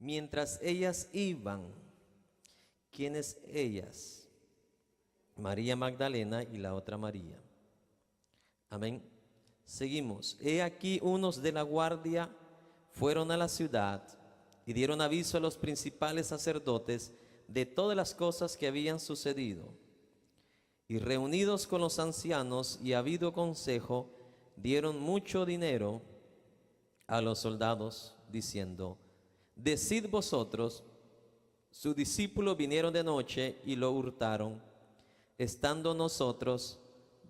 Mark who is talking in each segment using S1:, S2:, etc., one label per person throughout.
S1: Mientras ellas iban, ¿quiénes ellas? María Magdalena y la otra María. Amén. Seguimos. He aquí unos de la guardia fueron a la ciudad y dieron aviso a los principales sacerdotes de todas las cosas que habían sucedido. Y reunidos con los ancianos y habido consejo, dieron mucho dinero a los soldados, diciendo: decid vosotros, sus discípulos vinieron de noche y lo hurtaron, estando nosotros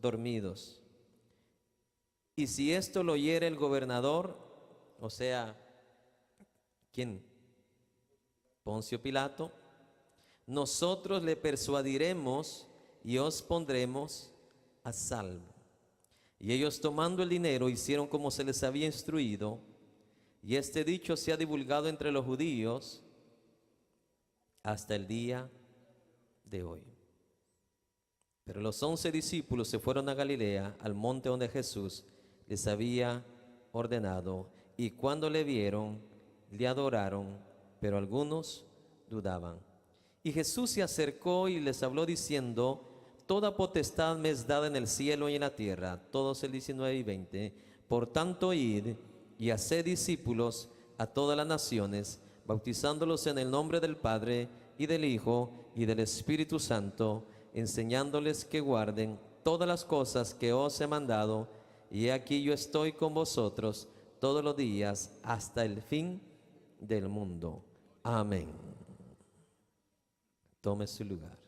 S1: dormidos. Y si esto lo oyere el gobernador, o sea, ¿quién? Poncio Pilato, nosotros le persuadiremos y os pondremos a salvo. Y ellos, tomando el dinero, hicieron como se les había instruido, y este dicho se ha divulgado entre los judíos hasta el día de hoy. Pero los 11 discípulos se fueron a Galilea, al monte donde Jesús les había ordenado, y cuando le vieron, le adoraron, pero algunos dudaban. Y Jesús se acercó y les habló diciendo: toda potestad me es dada en el cielo y en la tierra. Todos el 19 y 20. Por tanto, id y haced discípulos a todas las naciones, bautizándolos en el nombre del Padre y del Hijo y del Espíritu Santo, enseñándoles que guarden todas las cosas que os he mandado, y he aquí yo estoy con vosotros todos los días hasta el fin del mundo. Amén. Tome su lugar.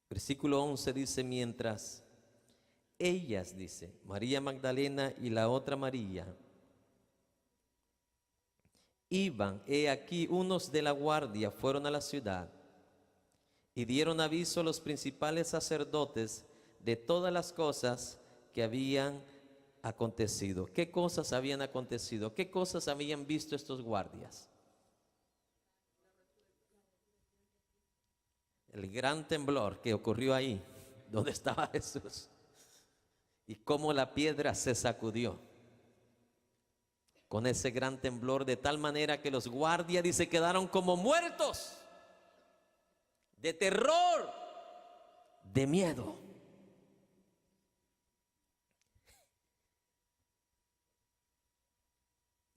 S1: Versículo 11 dice: mientras ellas, dice, María Magdalena y la otra María, iban, he aquí unos de la guardia fueron a la ciudad y dieron aviso a los principales sacerdotes de todas las cosas que habían acontecido. ¿Qué cosas habían acontecido? ¿Qué cosas habían visto estos guardias? El gran temblor que ocurrió ahí, donde estaba Jesús, y cómo la piedra se sacudió con ese gran temblor, de tal manera que los guardias, dice, quedaron como muertos de terror, de miedo.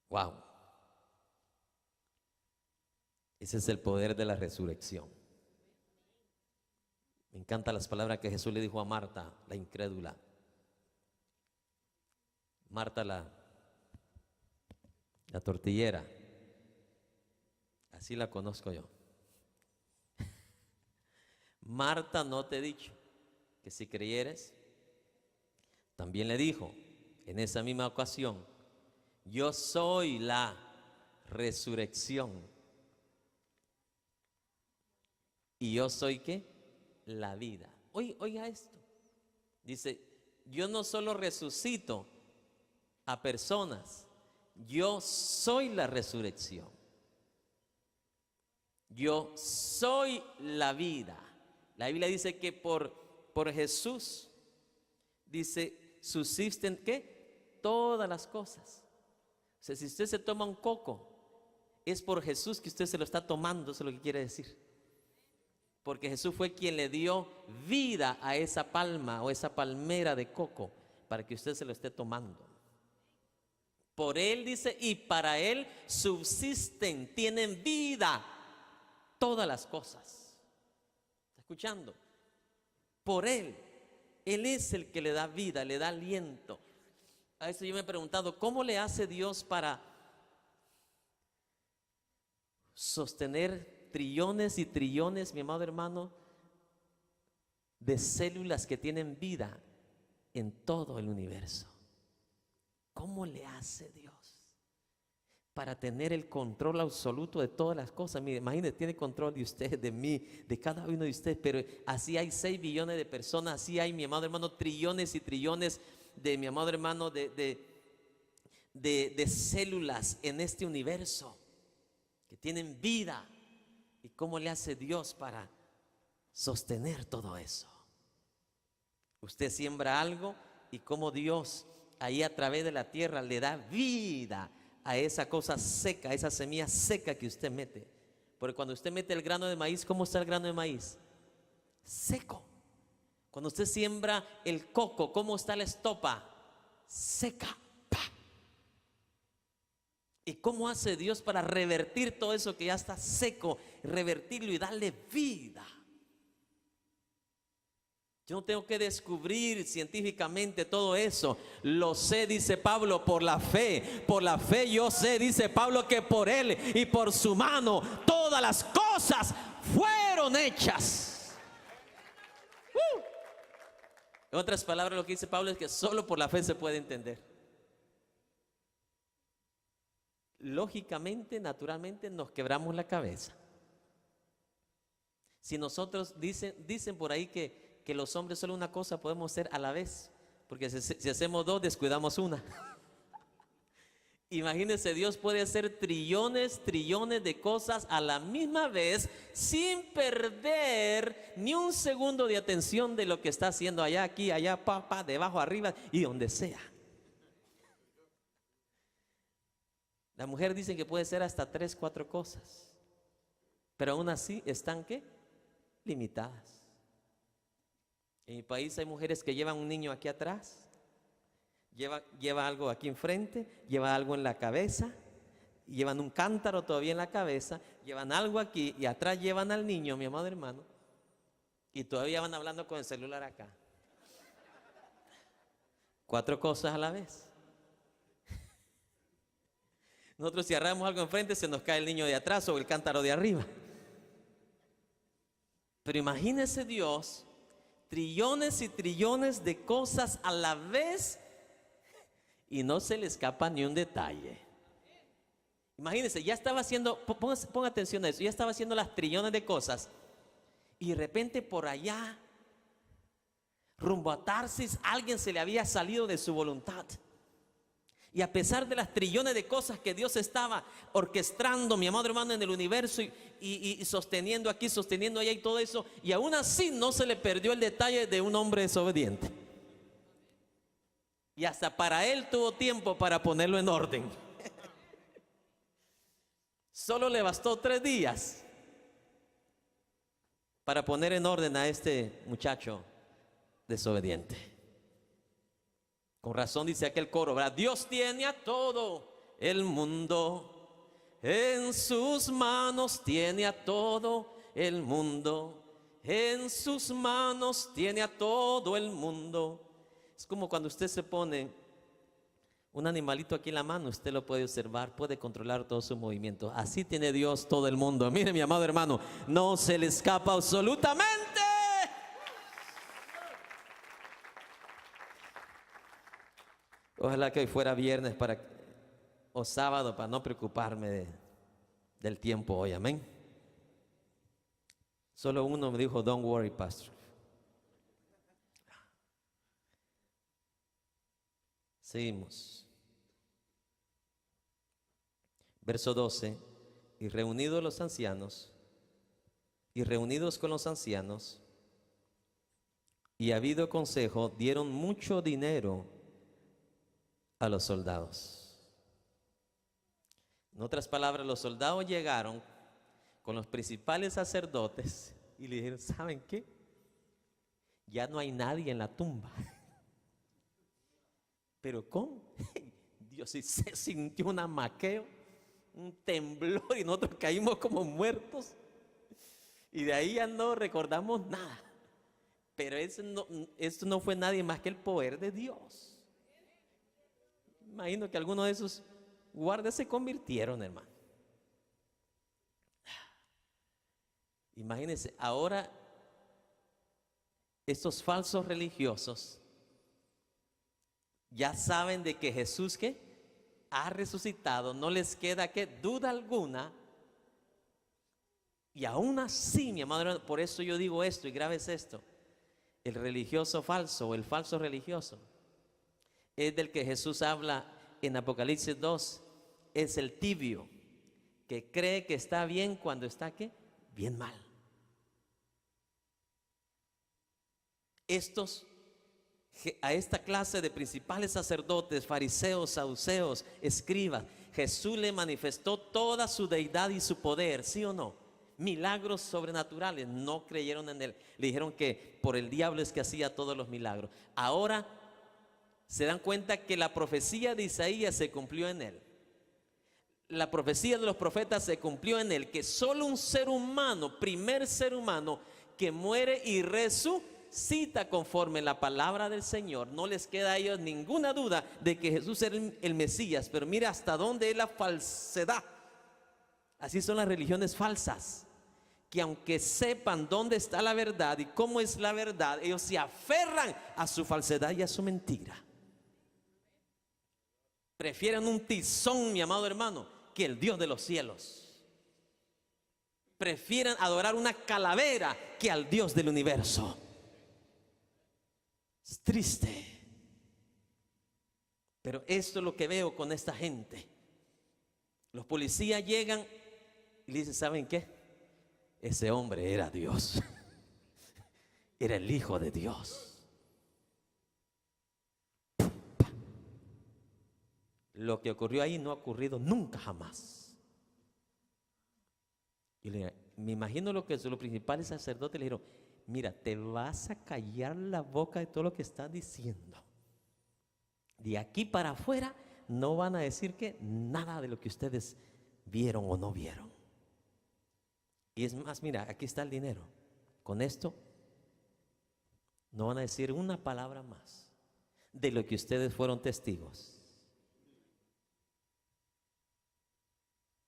S1: Wow. Ese es el poder de la resurrección. Me encantan las palabras que Jesús le dijo a Marta, la incrédula. Marta, la tortillera. Así la conozco yo. Marta, no te he dicho que si creyeres, también le dijo en esa misma ocasión: yo soy la resurrección. Y yo soy, ¿qué? La vida. Oiga esto. Dice, yo no solo resucito a personas, yo soy la resurrección. Yo soy la vida. La Biblia dice que por Jesús, dice, subsisten, ¿qué? Todas las cosas. O sea, si usted se toma un coco, es por Jesús que usted se lo está tomando, eso es lo que quiere decir. Porque Jesús fue quien le dio vida a esa palma o esa palmera de coco para que usted se lo esté tomando. Por Él, dice, y para Él subsisten, tienen vida todas las cosas. ¿Está escuchando? Por Él es el que le da vida, le da aliento. A eso yo me he preguntado, ¿cómo le hace Dios para sostener trillones y trillones, mi amado hermano, de células que tienen vida en todo el universo? ¿Cómo le hace Dios para tener el control absoluto de todas las cosas? Mire, imagínese, tiene control de usted, de mí, de cada uno de ustedes, pero así hay 6 billones de personas, así hay, mi amado hermano, trillones y trillones de, mi amado hermano, de células en este universo. que tienen vida. ¿Y cómo le hace Dios para sostener todo eso? Usted siembra algo y cómo Dios ahí a través de la tierra le da vida a esa cosa seca, a esa semilla seca que usted mete. Porque cuando usted mete el grano de maíz, ¿cómo está el grano de maíz? Seco. Cuando usted siembra el coco, ¿cómo está la estopa? Seca. ¡Pah! ¿Y cómo hace Dios para revertir todo eso que ya está seco? Revertirlo y darle vida. Yo no tengo que descubrir científicamente todo eso. Lo sé, dice Pablo, por la fe. Por la fe yo sé, dice Pablo, que por él y por su mano todas las cosas fueron hechas. En otras palabras, lo que dice Pablo es que solo por la fe se puede entender. Lógicamente, naturalmente, nos quebramos la cabeza. Si nosotros, dicen por ahí que los hombres solo una cosa podemos hacer a la vez, porque si hacemos dos, descuidamos una. Imagínense, Dios puede hacer trillones de cosas a la misma vez sin perder ni un segundo de atención de lo que está haciendo allá, aquí, allá, papá, debajo, arriba y donde sea. La mujer dice que puede ser hasta 3, 4 cosas, pero aún así están ¿qué? Limitadas. En mi país hay mujeres que llevan un niño aquí atrás, lleva algo aquí enfrente, lleva algo en la cabeza, llevan un cántaro todavía en la cabeza, llevan algo aquí y atrás llevan al niño, mi amado hermano, y todavía van hablando con el celular acá. 4 cosas a la vez. Nosotros si agarramos algo enfrente se nos cae el niño de atrás o el cántaro de arriba. Pero imagínese Dios, trillones y trillones de cosas a la vez y no se le escapa ni un detalle. Imagínense, ya estaba haciendo, ponga atención a eso, ya estaba haciendo las trillones de cosas y de repente por allá, rumbo a Tarsis, alguien se le había salido de su voluntad. Y a pesar de las trillones de cosas que Dios estaba orquestando, mi amado hermano, en el universo y sosteniendo aquí, sosteniendo allá y todo eso, y aún así no se le perdió el detalle de un hombre desobediente. Y hasta para él tuvo tiempo para ponerlo en orden. Solo le bastó 3 días para poner en orden a este muchacho desobediente. Con razón dice aquel coro, ¿verdad? Dios tiene a todo el mundo en sus manos, tiene a todo el mundo en sus manos, tiene a todo el mundo. Es como cuando usted se pone un animalito aquí en la mano, usted lo puede observar, puede controlar todos sus movimientos. Así tiene Dios todo el mundo. Mire, mi amado hermano, no se le escapa absolutamente. Ojalá que hoy fuera viernes o sábado para no preocuparme del tiempo hoy, amén. Solo uno me dijo, don't worry, pastor. Seguimos. Verso 12. Y reunidos los ancianos, y reunidos con los ancianos, y habido consejo, dieron mucho dinero a los soldados. En otras palabras, los soldados llegaron con los principales sacerdotes y le dijeron, ¿saben qué? Ya no hay nadie en la tumba. Pero ¿cómo? Dios, sí se sintió un amaqueo, un temblor y nosotros caímos como muertos. Y de ahí ya no recordamos nada. Pero esto no fue nadie más que el poder de Dios. Imagino que algunos de esos guardias se convirtieron, hermano. Imagínense, ahora estos falsos religiosos ya saben de que Jesús ¿qué? Ha resucitado, no les queda ¿qué? Duda alguna. Y aún así, mi amado, por eso yo digo esto y grabes esto. El religioso falso o el falso religioso es del que Jesús habla en Apocalipsis 2, es el tibio, que cree que está bien cuando está, ¿qué? Bien mal. A esta clase de principales sacerdotes, fariseos, saduceos, escribas, Jesús le manifestó toda su deidad y su poder, ¿sí o no? Milagros sobrenaturales. No creyeron en él. Le dijeron que por el diablo es que hacía todos los milagros. Ahora se dan cuenta que la profecía de Isaías se cumplió en él. La profecía de los profetas se cumplió en él, que solo un ser humano, primer ser humano, que muere y resucita conforme la palabra del Señor. No les queda a ellos ninguna duda de que Jesús era el Mesías. Pero mira hasta dónde es la falsedad. Así son las religiones falsas, que aunque sepan dónde está la verdad y cómo es la verdad, ellos se aferran a su falsedad y a su mentira. Prefieren un tizón, mi amado hermano, que el Dios de los cielos. Prefieren adorar una calavera que al Dios del universo. Es triste. Pero esto es lo que veo con esta gente. Los policías llegan y le dicen, ¿saben qué? Ese hombre era Dios. Era el Hijo de Dios. Lo que ocurrió ahí no ha ocurrido nunca jamás. Y me imagino lo que los principales sacerdotes le dijeron, mira, te vas a callar la boca de todo lo que estás diciendo. De aquí para afuera no van a decir que nada de lo que ustedes vieron o no vieron. Y es más, mira, aquí está el dinero. Con esto no van a decir una palabra más de lo que ustedes fueron testigos.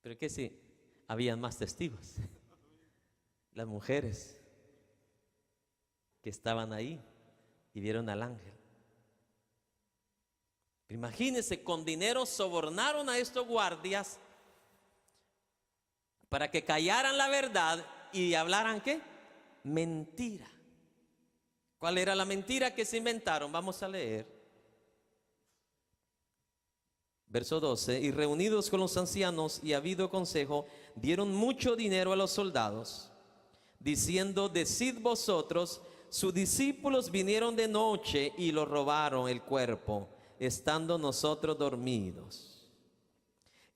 S1: Pero que sí, habían más testigos. Las mujeres que estaban ahí y vieron al ángel. Imagínense, con dinero sobornaron a estos guardias para que callaran la verdad y hablaran, ¿qué? Mentira. ¿Cuál era la mentira que se inventaron? Vamos a leer. Verso 12, y reunidos con los ancianos y habido consejo, dieron mucho dinero a los soldados, diciendo, decid vosotros, sus discípulos vinieron de noche y lo robaron el cuerpo, estando nosotros dormidos.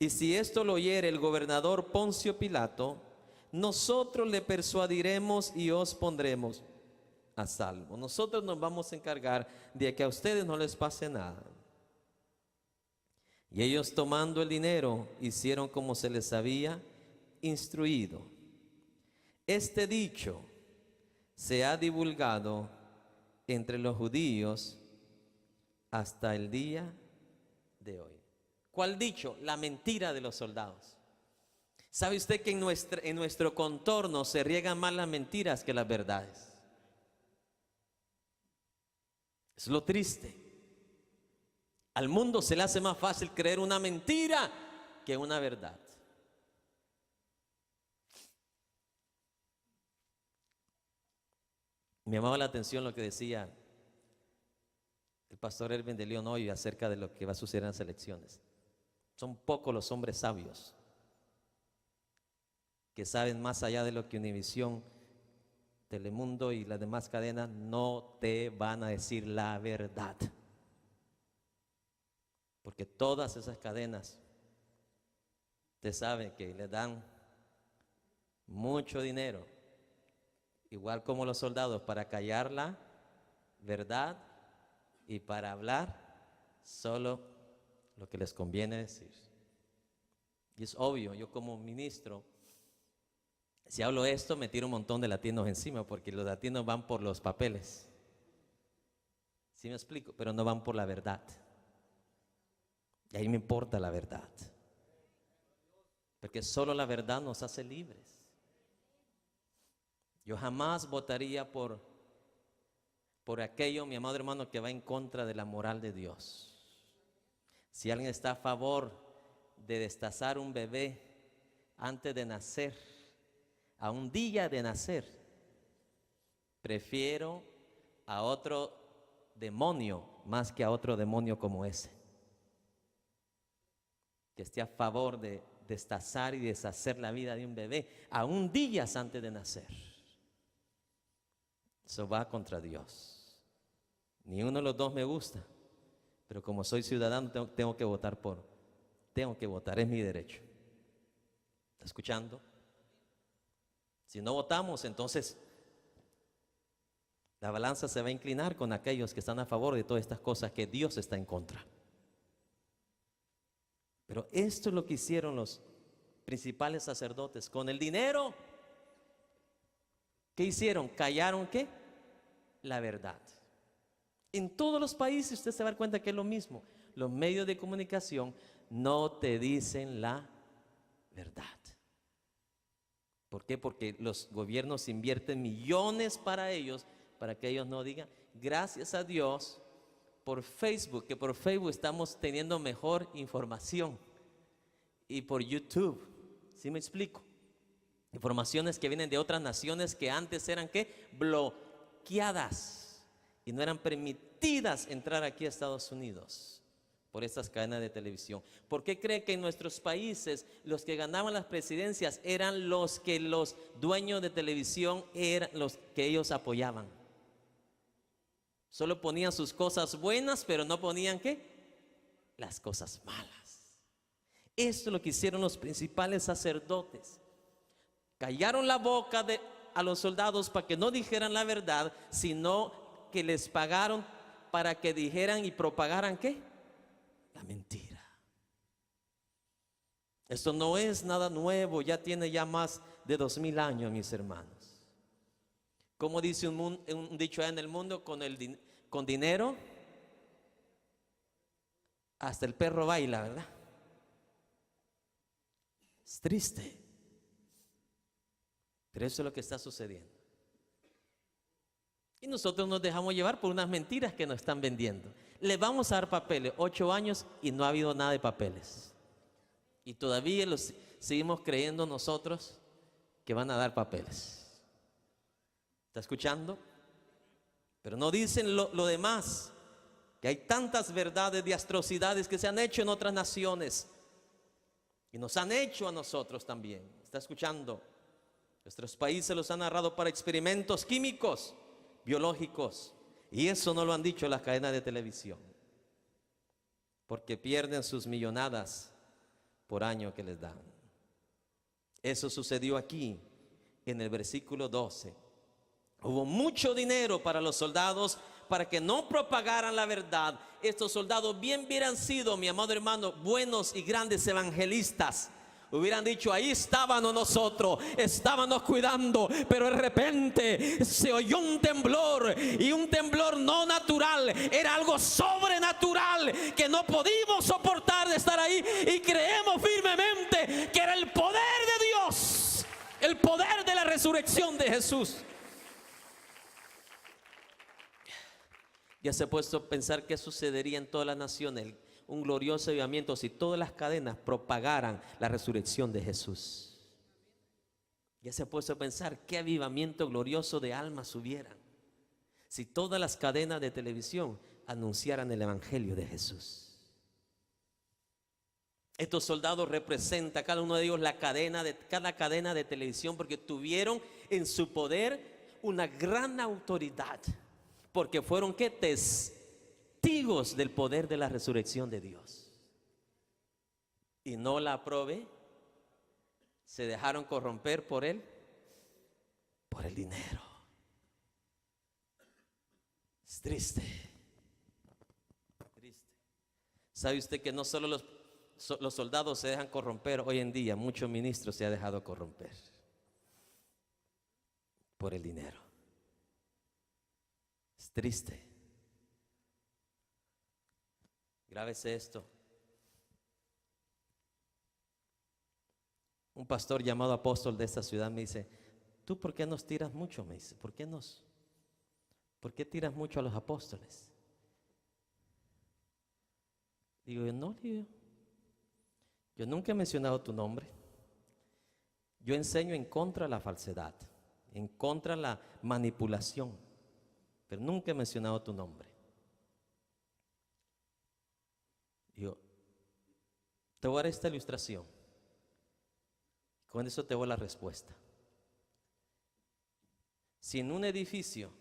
S1: Y si esto lo oyere el gobernador Poncio Pilato, nosotros le persuadiremos y os pondremos a salvo. Nosotros nos vamos a encargar de que a ustedes no les pase nada. Y ellos, tomando el dinero, hicieron como se les había instruido. Este dicho se ha divulgado entre los judíos hasta el día de hoy. ¿Cuál dicho? La mentira de los soldados. ¿Sabe usted que en nuestro contorno se riegan más las mentiras que las verdades? Es lo triste. Al mundo se le hace más fácil creer una mentira que una verdad. Me llamaba la atención lo que decía el pastor Erwin de León hoy acerca de lo que va a suceder en las elecciones. Son pocos los hombres sabios que saben más allá de lo que Univisión, Telemundo y las demás cadenas no te van a decir la verdad. Porque todas esas cadenas, usted sabe que le dan mucho dinero, igual como los soldados, para callar la verdad y para hablar solo lo que les conviene decir. Y es obvio, yo como ministro, si hablo esto, me tiro un montón de latinos encima, porque los latinos van por los papeles. ¿Sí me explico? Pero no van por la verdad. Y ahí me importa la verdad, porque solo la verdad nos hace libres. Yo jamás votaría por aquello, mi amado hermano, que va en contra de la moral de Dios. Si alguien está a favor de destazar un bebé antes de nacer, a un día de nacer, prefiero a otro demonio más que a otro demonio como ese, que esté a favor de destazar y deshacer la vida de un bebé, aún días antes de nacer. Eso va contra Dios. Ni uno de los dos me gusta, pero como soy ciudadano tengo que votar es mi derecho. ¿Está escuchando? Si no votamos, entonces la balanza se va a inclinar con aquellos que están a favor de todas estas cosas que Dios está en contra. Pero esto es lo que hicieron los principales sacerdotes con el dinero. ¿Qué hicieron? ¿Callaron qué? La verdad. En todos los países usted se va a dar cuenta que es lo mismo. Los medios de comunicación no te dicen la verdad. ¿Por qué? Porque los gobiernos invierten millones para ellos, para que ellos no digan. Gracias a Dios por Facebook, que por Facebook estamos teniendo mejor información, y por YouTube. ¿Sí me explico? Informaciones que vienen de otras naciones que antes eran ¿qué? Bloqueadas y no eran permitidas entrar aquí a Estados Unidos por estas cadenas de televisión. ¿Por qué cree que en nuestros países los que ganaban las presidencias eran los que los dueños de televisión eran los que ellos apoyaban? Solo ponían sus cosas buenas, pero no ponían ¿qué? Las cosas malas. Esto es lo que hicieron los principales sacerdotes. Callaron la boca a los soldados para que no dijeran la verdad, sino que les pagaron para que dijeran y propagaran ¿qué? La mentira. Esto no es nada nuevo, ya tiene ya más de 2000 años, mis hermanos. Como dice un dicho allá en el mundo, con dinero hasta el perro baila, ¿verdad? Es triste, pero eso es lo que está sucediendo. Y nosotros nos dejamos llevar por unas mentiras que nos están vendiendo. Le vamos a dar papeles, 8 años y no ha habido nada de papeles. Y todavía seguimos creyendo nosotros que van a dar papeles. ¿Está escuchando? Pero no dicen lo demás, que hay tantas verdades de atrocidades que se han hecho en otras naciones y nos han hecho a nosotros también. ¿Está escuchando? Nuestros países los han agarrado para experimentos químicos, biológicos, y eso no lo han dicho las cadenas de televisión, porque pierden sus millonadas por año que les dan. Eso sucedió aquí en el versículo 12. Hubo mucho dinero para los soldados para que no propagaran la verdad. Estos soldados bien hubieran sido, mi amado hermano, buenos y grandes evangelistas. Hubieran dicho, ahí estábamos nosotros, estábamos cuidando, pero de repente se oyó un temblor, y un temblor no natural, era algo sobrenatural que no pudimos soportar de estar ahí, y creemos firmemente que era el poder de Dios, el poder de la resurrección de Jesús. Ya se ha puesto a pensar qué sucedería en todas las naciones, un glorioso avivamiento, si todas las cadenas propagaran la resurrección de Jesús. Ya se ha puesto a pensar qué avivamiento glorioso de almas hubieran si todas las cadenas de televisión anunciaran el evangelio de Jesús. Estos soldados representan cada uno de ellos cada cadena de televisión, porque tuvieron en su poder una gran autoridad, porque fueron ¿qué? Testigos del poder de la resurrección de Dios. Y no la aprobé, se dejaron corromper por el dinero. Es triste. ¿Sabe usted que no solo los soldados se dejan corromper? Hoy en día muchos ministros se han dejado corromper por el dinero. Es triste. Grábese esto. Un pastor llamado apóstol de esta ciudad me dice, ¿tú por qué nos tiras mucho? Me dice, ¿por qué tiras mucho a los apóstoles? Digo, no, yo nunca he mencionado tu nombre. Yo enseño en contra de la falsedad, en contra de la manipulación, pero nunca he mencionado tu nombre. Digo, te voy a dar esta ilustración. Con eso te voy a la respuesta. Si en un edificio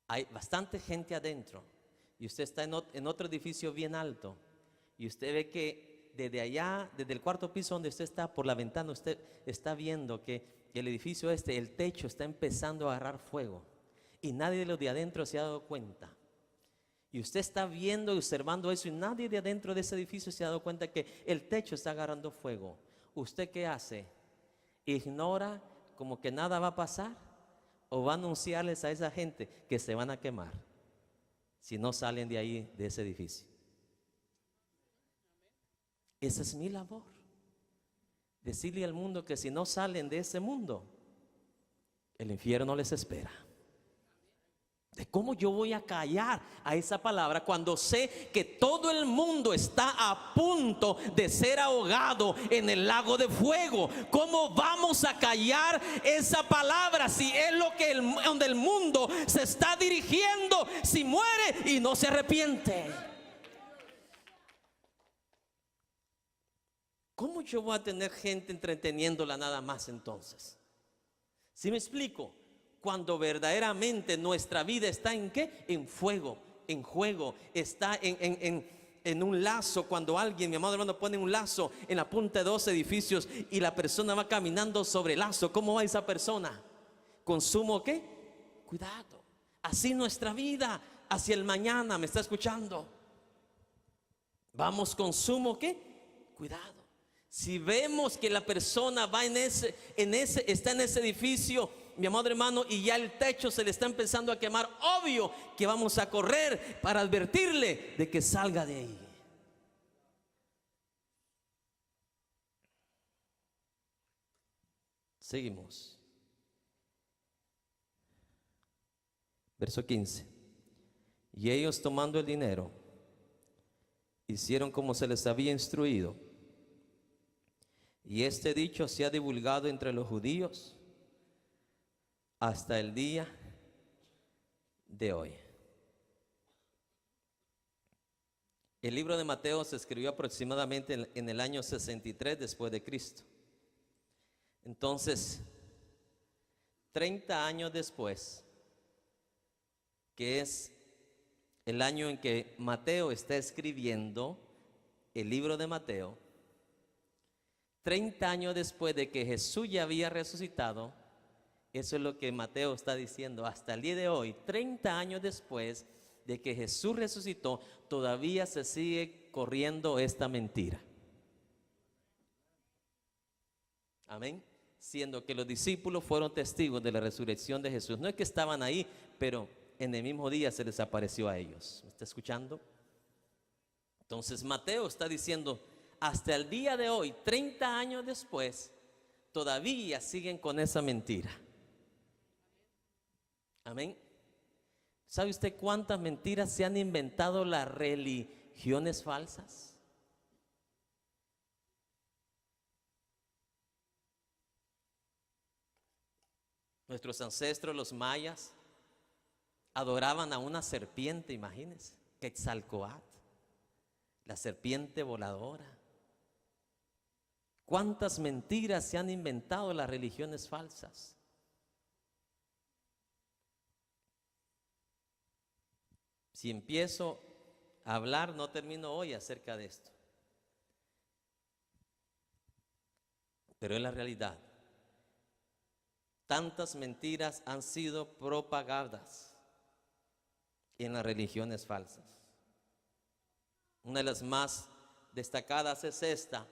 S1: hay bastante gente adentro y usted está en otro edificio bien alto y usted ve que desde allá, desde el cuarto piso donde usted está, por la ventana, usted está viendo que el edificio el techo está empezando a agarrar fuego y nadie de los de adentro se ha dado cuenta. Y usted está viendo y observando eso y nadie de adentro de ese edificio se ha dado cuenta que el techo está agarrando fuego. ¿Usted qué hace? ¿Ignora como que nada va a pasar? ¿O va a anunciarles a esa gente que se van a quemar si no salen de ahí, de ese edificio? Esa es mi labor. Decirle al mundo que si no salen de ese mundo, el infierno les espera. ¿De cómo yo voy a callar a esa palabra cuando sé que todo el mundo está a punto de ser ahogado en el lago de fuego? ¿Cómo vamos a callar esa palabra si es lo que donde el mundo se está dirigiendo, si muere y no se arrepiente? ¿Cómo yo voy a tener gente entreteniéndola nada más entonces? ¿Sí me explico? Cuando verdaderamente nuestra vida está ¿en qué? En fuego, en juego, está en un lazo. Cuando alguien, mi amado hermano, pone un lazo en la punta de 2 edificios y la persona va caminando sobre el lazo, ¿cómo va esa persona? ¿Con sumo qué? Cuidado. Así nuestra vida hacia el mañana, ¿me está escuchando? Vamos con sumo ¿qué? Cuidado. Si vemos que la persona va está en ese edificio, mi amado hermano, y ya el techo se le está empezando a quemar, obvio que vamos a correr para advertirle de que salga de ahí. Seguimos. Verso 15. Y ellos, tomando el dinero, hicieron como se les había instruido. Y este dicho se ha divulgado entre los judíos hasta el día de hoy. El libro de Mateo se escribió aproximadamente en el año 63 después de Cristo. Entonces, 30 años después, que es el año en que Mateo está escribiendo el libro de Mateo, 30 años después de que Jesús ya había resucitado, eso es lo que Mateo está diciendo. Hasta el día de hoy, 30 años después de que Jesús resucitó, todavía se sigue corriendo esta mentira. Amén. Siendo que los discípulos fueron testigos de la resurrección de Jesús. No es que estaban ahí, pero en el mismo día se les apareció a ellos. ¿Me está escuchando? Entonces Mateo está diciendo, hasta el día de hoy, 30 años después, todavía siguen con esa mentira. Amén. ¿Sabe usted cuántas mentiras se han inventado las religiones falsas? Nuestros ancestros, los mayas, adoraban a una serpiente, imagínense, Quetzalcóatl, la serpiente voladora. ¿Cuántas mentiras se han inventado las religiones falsas? Si empiezo a hablar, no termino hoy acerca de esto. Pero es la realidad. Tantas mentiras han sido propagadas en las religiones falsas. Una de las más destacadas es esta,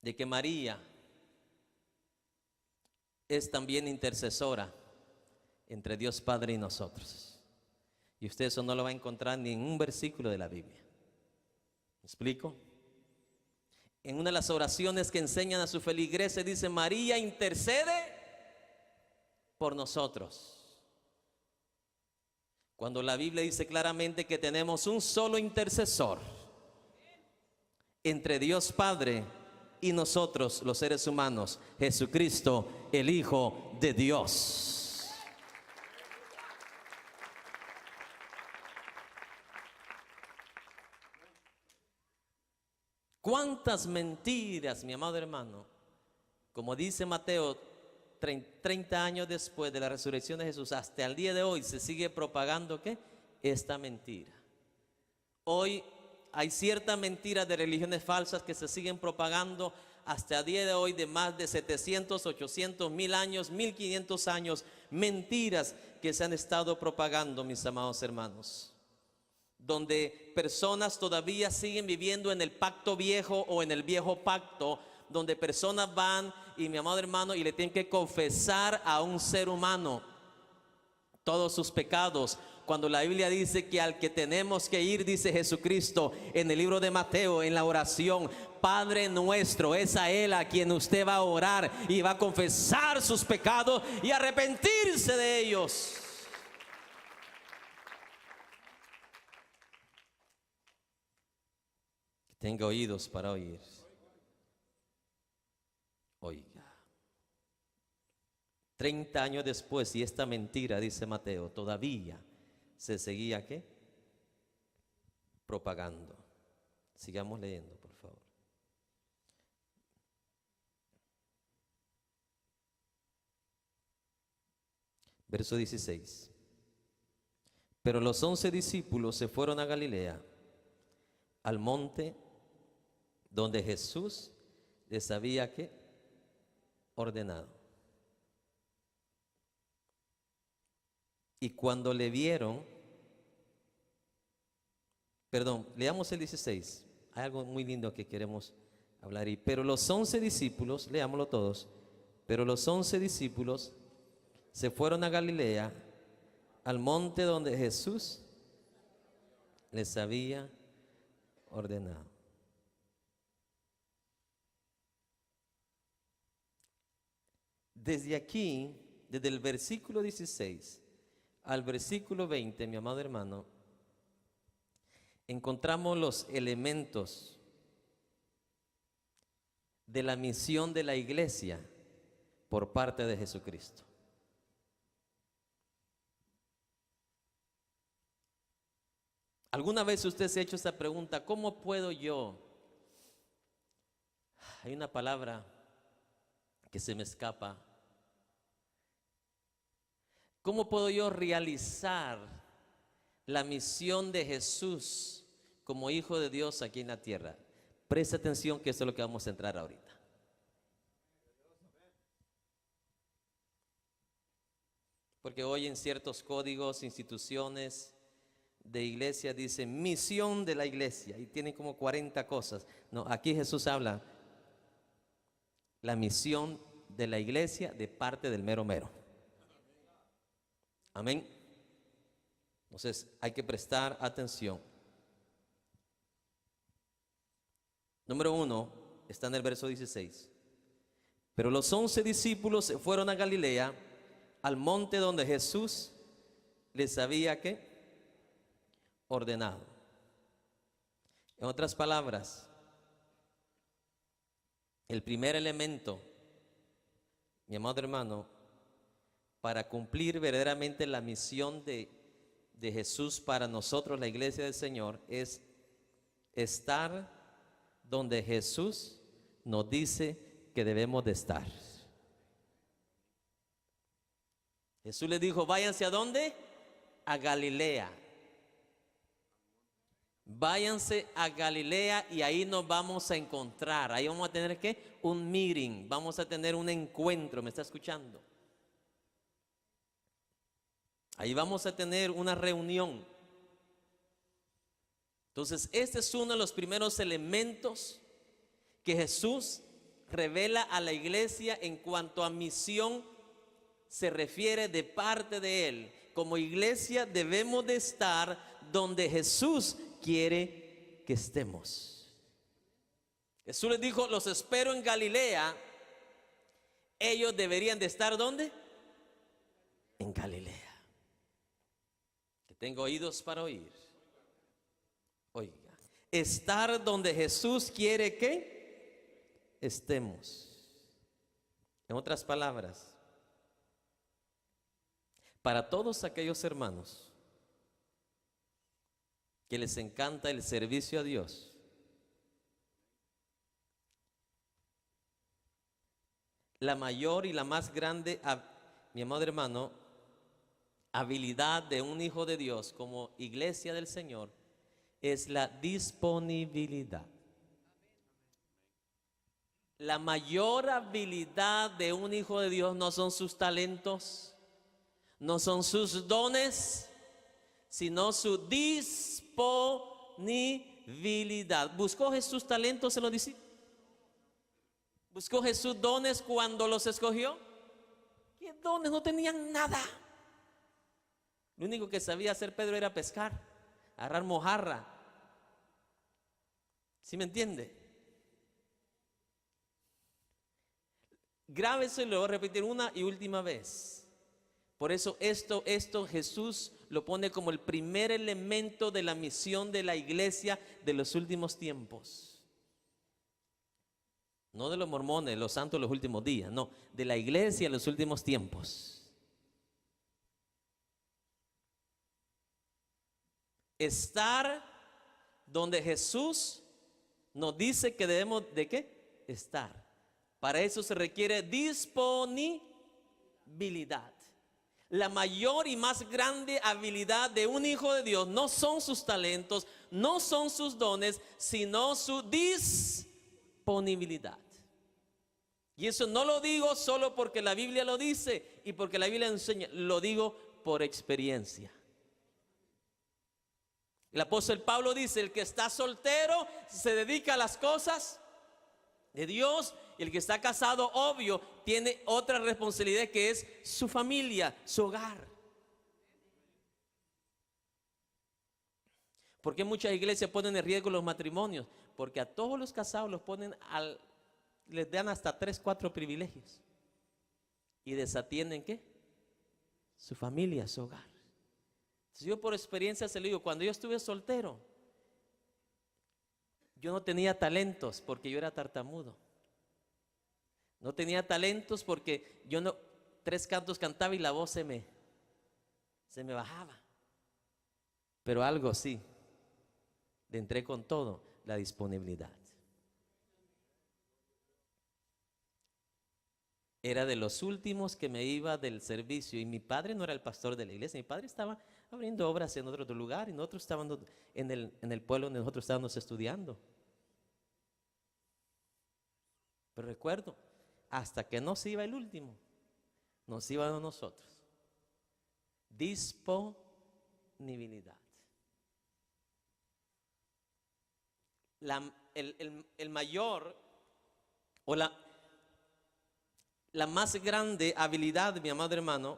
S1: de que María es también intercesora entre Dios Padre y nosotros. Y usted eso no lo va a encontrar ni en un versículo de la Biblia. ¿Me explico? En una de las oraciones que enseñan a su feligreses dice: María intercede por nosotros. Cuando la Biblia dice claramente que tenemos un solo intercesor entre Dios Padre y nosotros los seres humanos, Jesucristo, el Hijo de Dios. ¿Cuántas mentiras, mi amado hermano? Como dice Mateo, 30 años después de la resurrección de Jesús, hasta el día de hoy se sigue propagando ¿qué? Esta mentira. Hoy hay ciertas mentiras de religiones falsas que se siguen propagando hasta el día de hoy, de más de 700, 800, 1000 años, 1500 años. Mentiras que se han estado propagando, mis amados hermanos, donde personas todavía siguen viviendo en el pacto viejo o en el viejo pacto, donde personas van y, mi amado hermano, y le tienen que confesar a un ser humano todos sus pecados, cuando la Biblia dice que al que tenemos que ir, dice Jesucristo en el libro de Mateo, en la oración, Padre nuestro, es a Él a quien usted va a orar y va a confesar sus pecados y arrepentirse de ellos. Tenga oídos para oír. Oiga. 30 años después, y esta mentira, dice Mateo, todavía se seguía ¿qué? Propagando. Sigamos leyendo, por favor. Verso 16. Pero los 11 discípulos se fueron a Galilea, al monte donde Jesús les había ¿qué? Ordenado. Y cuando le vieron, leamos el 16. Hay algo muy lindo que queremos hablar ahí. Pero los 11 discípulos, leámoslo todos. Pero los 11 discípulos se fueron a Galilea, al monte donde Jesús les había ordenado. Desde aquí, desde el versículo 16 al versículo 20, mi amado hermano, encontramos los elementos de la misión de la iglesia por parte de Jesucristo. ¿Alguna vez usted se ha hecho esta pregunta? ¿Cómo puedo yo? Hay una palabra que se me escapa. ¿Cómo puedo yo realizar la misión de Jesús como hijo de Dios aquí en la tierra? Presta atención que esto es lo que vamos a entrar ahorita. Porque hoy en ciertos códigos, instituciones de iglesia dicen misión de la iglesia y tienen como 40 cosas. No, aquí Jesús habla la misión de la iglesia de parte del mero mero. Amén. Entonces hay que prestar atención. Número 1 está en el verso 16. Pero los 11 discípulos se fueron a Galilea, al monte donde Jesús les había ¿qué? Ordenado. En otras palabras, el primer elemento, mi amado hermano, para cumplir verdaderamente la misión de Jesús para nosotros, la iglesia del Señor, es estar donde Jesús nos dice que debemos de estar. Jesús les dijo, váyanse ¿a dónde? A Galilea. Váyanse a Galilea y ahí nos vamos a encontrar. Ahí vamos a tener ¿qué? Un meeting, vamos a tener un encuentro, ¿me está escuchando? Ahí vamos a tener una reunión. Entonces, este es uno de los primeros elementos que Jesús revela a la iglesia en cuanto a misión se refiere de parte de Él. Como iglesia debemos de estar donde Jesús quiere que estemos. Jesús les dijo, los espero en Galilea. Ellos deberían de estar ¿dónde? En Galilea. Que tengo oídos para oír. Oiga, estar donde Jesús quiere que estemos. En otras palabras, para todos aquellos hermanos que les encanta el servicio a Dios, La mayor y la más grande, mi amado hermano, habilidad de un hijo de Dios como iglesia del Señor es la disponibilidad. La mayor habilidad de un hijo de Dios no son sus talentos, no son sus dones, sino su disponibilidad. ¿Buscó Jesús talentos en los discípulos? ¿Buscó Jesús dones cuando los escogió? ¿Qué dones? No tenían nada. Lo único que sabía hacer Pedro era pescar, agarrar mojarra. ¿Sí me entiende? Grábese y lo voy a repetir una y última vez. Por eso esto Jesús lo pone como el primer elemento de la misión de la iglesia de los últimos tiempos. No de los mormones, los santos de los últimos días, no, de la iglesia de los últimos tiempos. Estar donde Jesús nos dice que debemos de ¿qué? Estar. Para eso se requiere disponibilidad. La mayor y más grande habilidad de un hijo de Dios no son sus talentos, no son sus dones, sino su disponibilidad. Y eso no lo digo solo porque la Biblia lo dice y porque la Biblia enseña, lo digo por experiencia. El apóstol Pablo dice: el que está soltero se dedica a las cosas de Dios, y el que está casado, obvio, tiene otra responsabilidad que es su familia, su hogar. ¿Por qué muchas iglesias ponen en riesgo los matrimonios? Porque a todos los casados los ponen les dan hasta 3, 4 privilegios y desatienden ¿qué? Su familia, su hogar. Entonces, yo por experiencia se lo digo, cuando yo estuve soltero, yo no tenía talentos porque yo era tartamudo. No tenía talentos porque yo no, 3 cantos cantaba y la voz se me bajaba. Pero algo sí, le entré con todo, la disponibilidad. Era de los últimos que me iba del servicio, y mi padre no era el pastor de la iglesia, mi padre estaba abriendo obras en otro lugar y nosotros estábamos en el pueblo donde nosotros estábamos estudiando. Pero recuerdo, hasta que no se iba el último, nos íbamos nosotros. Disponibilidad. El mayor o la más grande habilidad, mi amado hermano,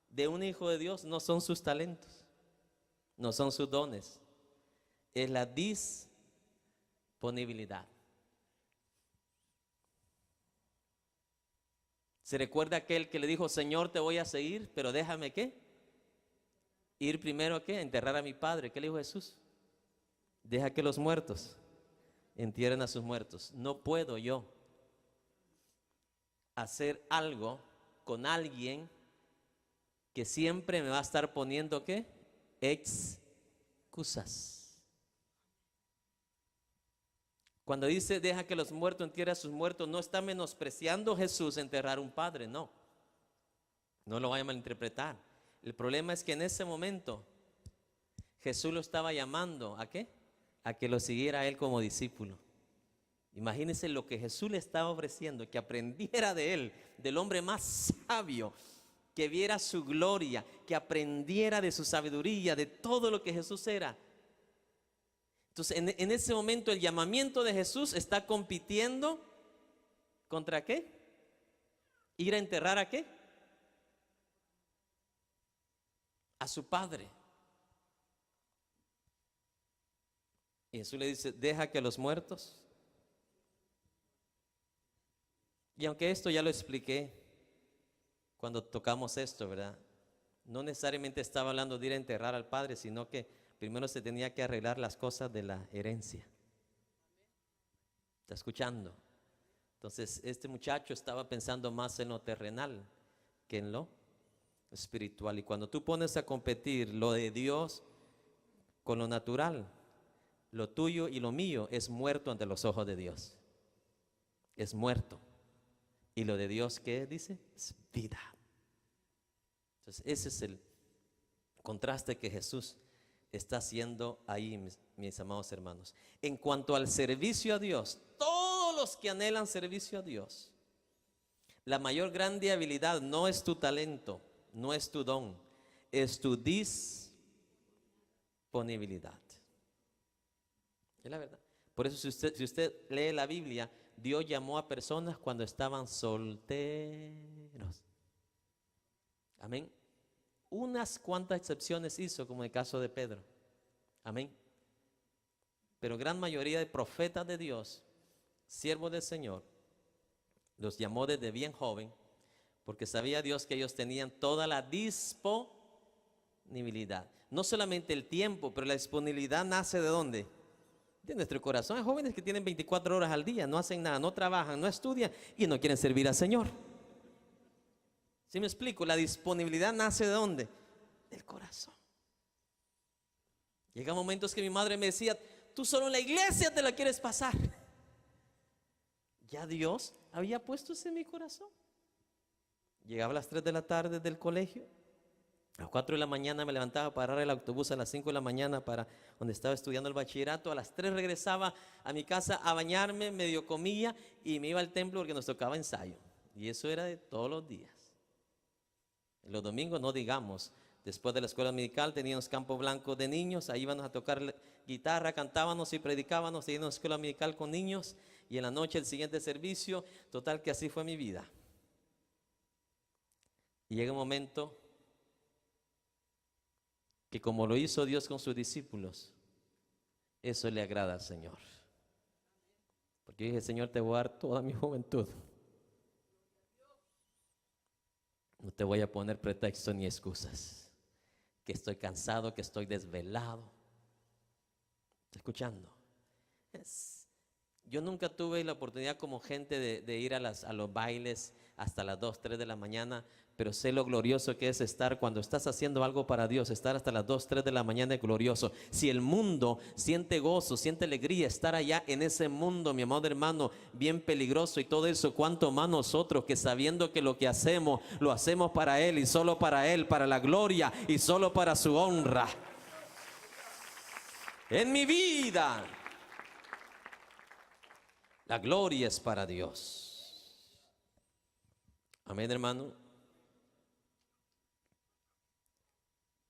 S1: de un hijo de Dios no son sus talentos, no son sus dones, es la disponibilidad. ¿Se recuerda aquel que le dijo: Señor, te voy a seguir, pero déjame ¿qué? Ir primero ¿qué? A enterrar a mi padre. ¿Qué le dijo Jesús? Deja que los muertos entierren a sus muertos. No puedo yo hacer algo con alguien que siempre me va a estar poniendo ¿qué? Excusas. Cuando dice deja que los muertos entierren a sus muertos, no está menospreciando Jesús enterrar un padre, no. No lo vaya a malinterpretar. El problema es que en ese momento Jesús lo estaba llamando ¿a qué? A que lo siguiera a él como discípulo. Imagínense lo que Jesús le estaba ofreciendo, que aprendiera de él, del hombre más sabio, que viera su gloria, que aprendiera de su sabiduría, de todo lo que Jesús era. Entonces, en ese momento el llamamiento de Jesús está compitiendo ¿contra qué? Ir a enterrar ¿a qué? A su padre. Y Jesús le dice: deja que los muertos. Y aunque esto ya lo expliqué cuando tocamos esto, ¿verdad? No necesariamente estaba hablando de ir a enterrar al padre, sino que primero se tenía que arreglar las cosas de la herencia. ¿Está escuchando? Entonces este muchacho estaba pensando más en lo terrenal que en lo espiritual. Y cuando tú pones a competir lo de Dios con lo natural, lo tuyo y lo mío es muerto ante los ojos de Dios. Es muerto. Y lo de Dios, ¿qué dice? Es vida. Entonces, ese es el contraste que Jesús está haciendo ahí, mis amados hermanos. En cuanto al servicio a Dios, todos los que anhelan servicio a Dios, la mayor grande habilidad no es tu talento, no es tu don, es tu disponibilidad. Es la verdad. Por eso si usted lee la Biblia, Dios llamó a personas cuando estaban solteros. Amén. Unas cuantas excepciones hizo, como el caso de Pedro. Amén. Pero gran mayoría de profetas de Dios, siervos del Señor, los llamó desde bien joven, porque sabía Dios que ellos tenían toda la disponibilidad. No solamente el tiempo, pero la disponibilidad nace ¿de dónde? De nuestro corazón. Hay jóvenes que tienen 24 horas al día, no hacen nada, no trabajan, no estudian y no quieren servir al Señor. ¿Sí me explico? La disponibilidad nace ¿de dónde? Del corazón. Llega momentos que mi madre me decía, tú solo en la iglesia te la quieres pasar. Ya Dios había puesto eso en mi corazón. Llegaba a las 3 de la tarde del colegio. A las 4 de la mañana me levantaba para agarrar el autobús a las 5 de la mañana para donde estaba estudiando el bachillerato. A las 3 regresaba a mi casa a bañarme, medio comía y me iba al templo porque nos tocaba ensayo. Y eso era de todos los días. Los domingos no digamos. Después de la escuela dominical teníamos campo blanco de niños. Ahí íbamos a tocar guitarra, cantábamos y predicábamos. Teníamos escuela dominical con niños. Y en la noche el siguiente servicio. Total que así fue mi vida. Y llega un momento que como lo hizo Dios con sus discípulos, eso le agrada al Señor. Porque dije, Señor, te voy a dar toda mi juventud. No te voy a poner pretextos ni excusas. Que estoy cansado, que estoy desvelado. ¿Está escuchando? Yo nunca tuve la oportunidad como gente de ir a los bailes hasta las 2, 3 de la mañana, pero sé lo glorioso que es estar cuando estás haciendo algo para Dios, estar hasta las 2, 3 de la mañana es glorioso. Si el mundo siente gozo, siente alegría, estar allá en ese mundo, mi amado hermano, bien peligroso y todo eso, cuánto más nosotros que sabiendo que lo que hacemos, lo hacemos para Él y solo para Él, para la gloria y solo para su honra. En mi vida, la gloria es para Dios. Amén, hermano.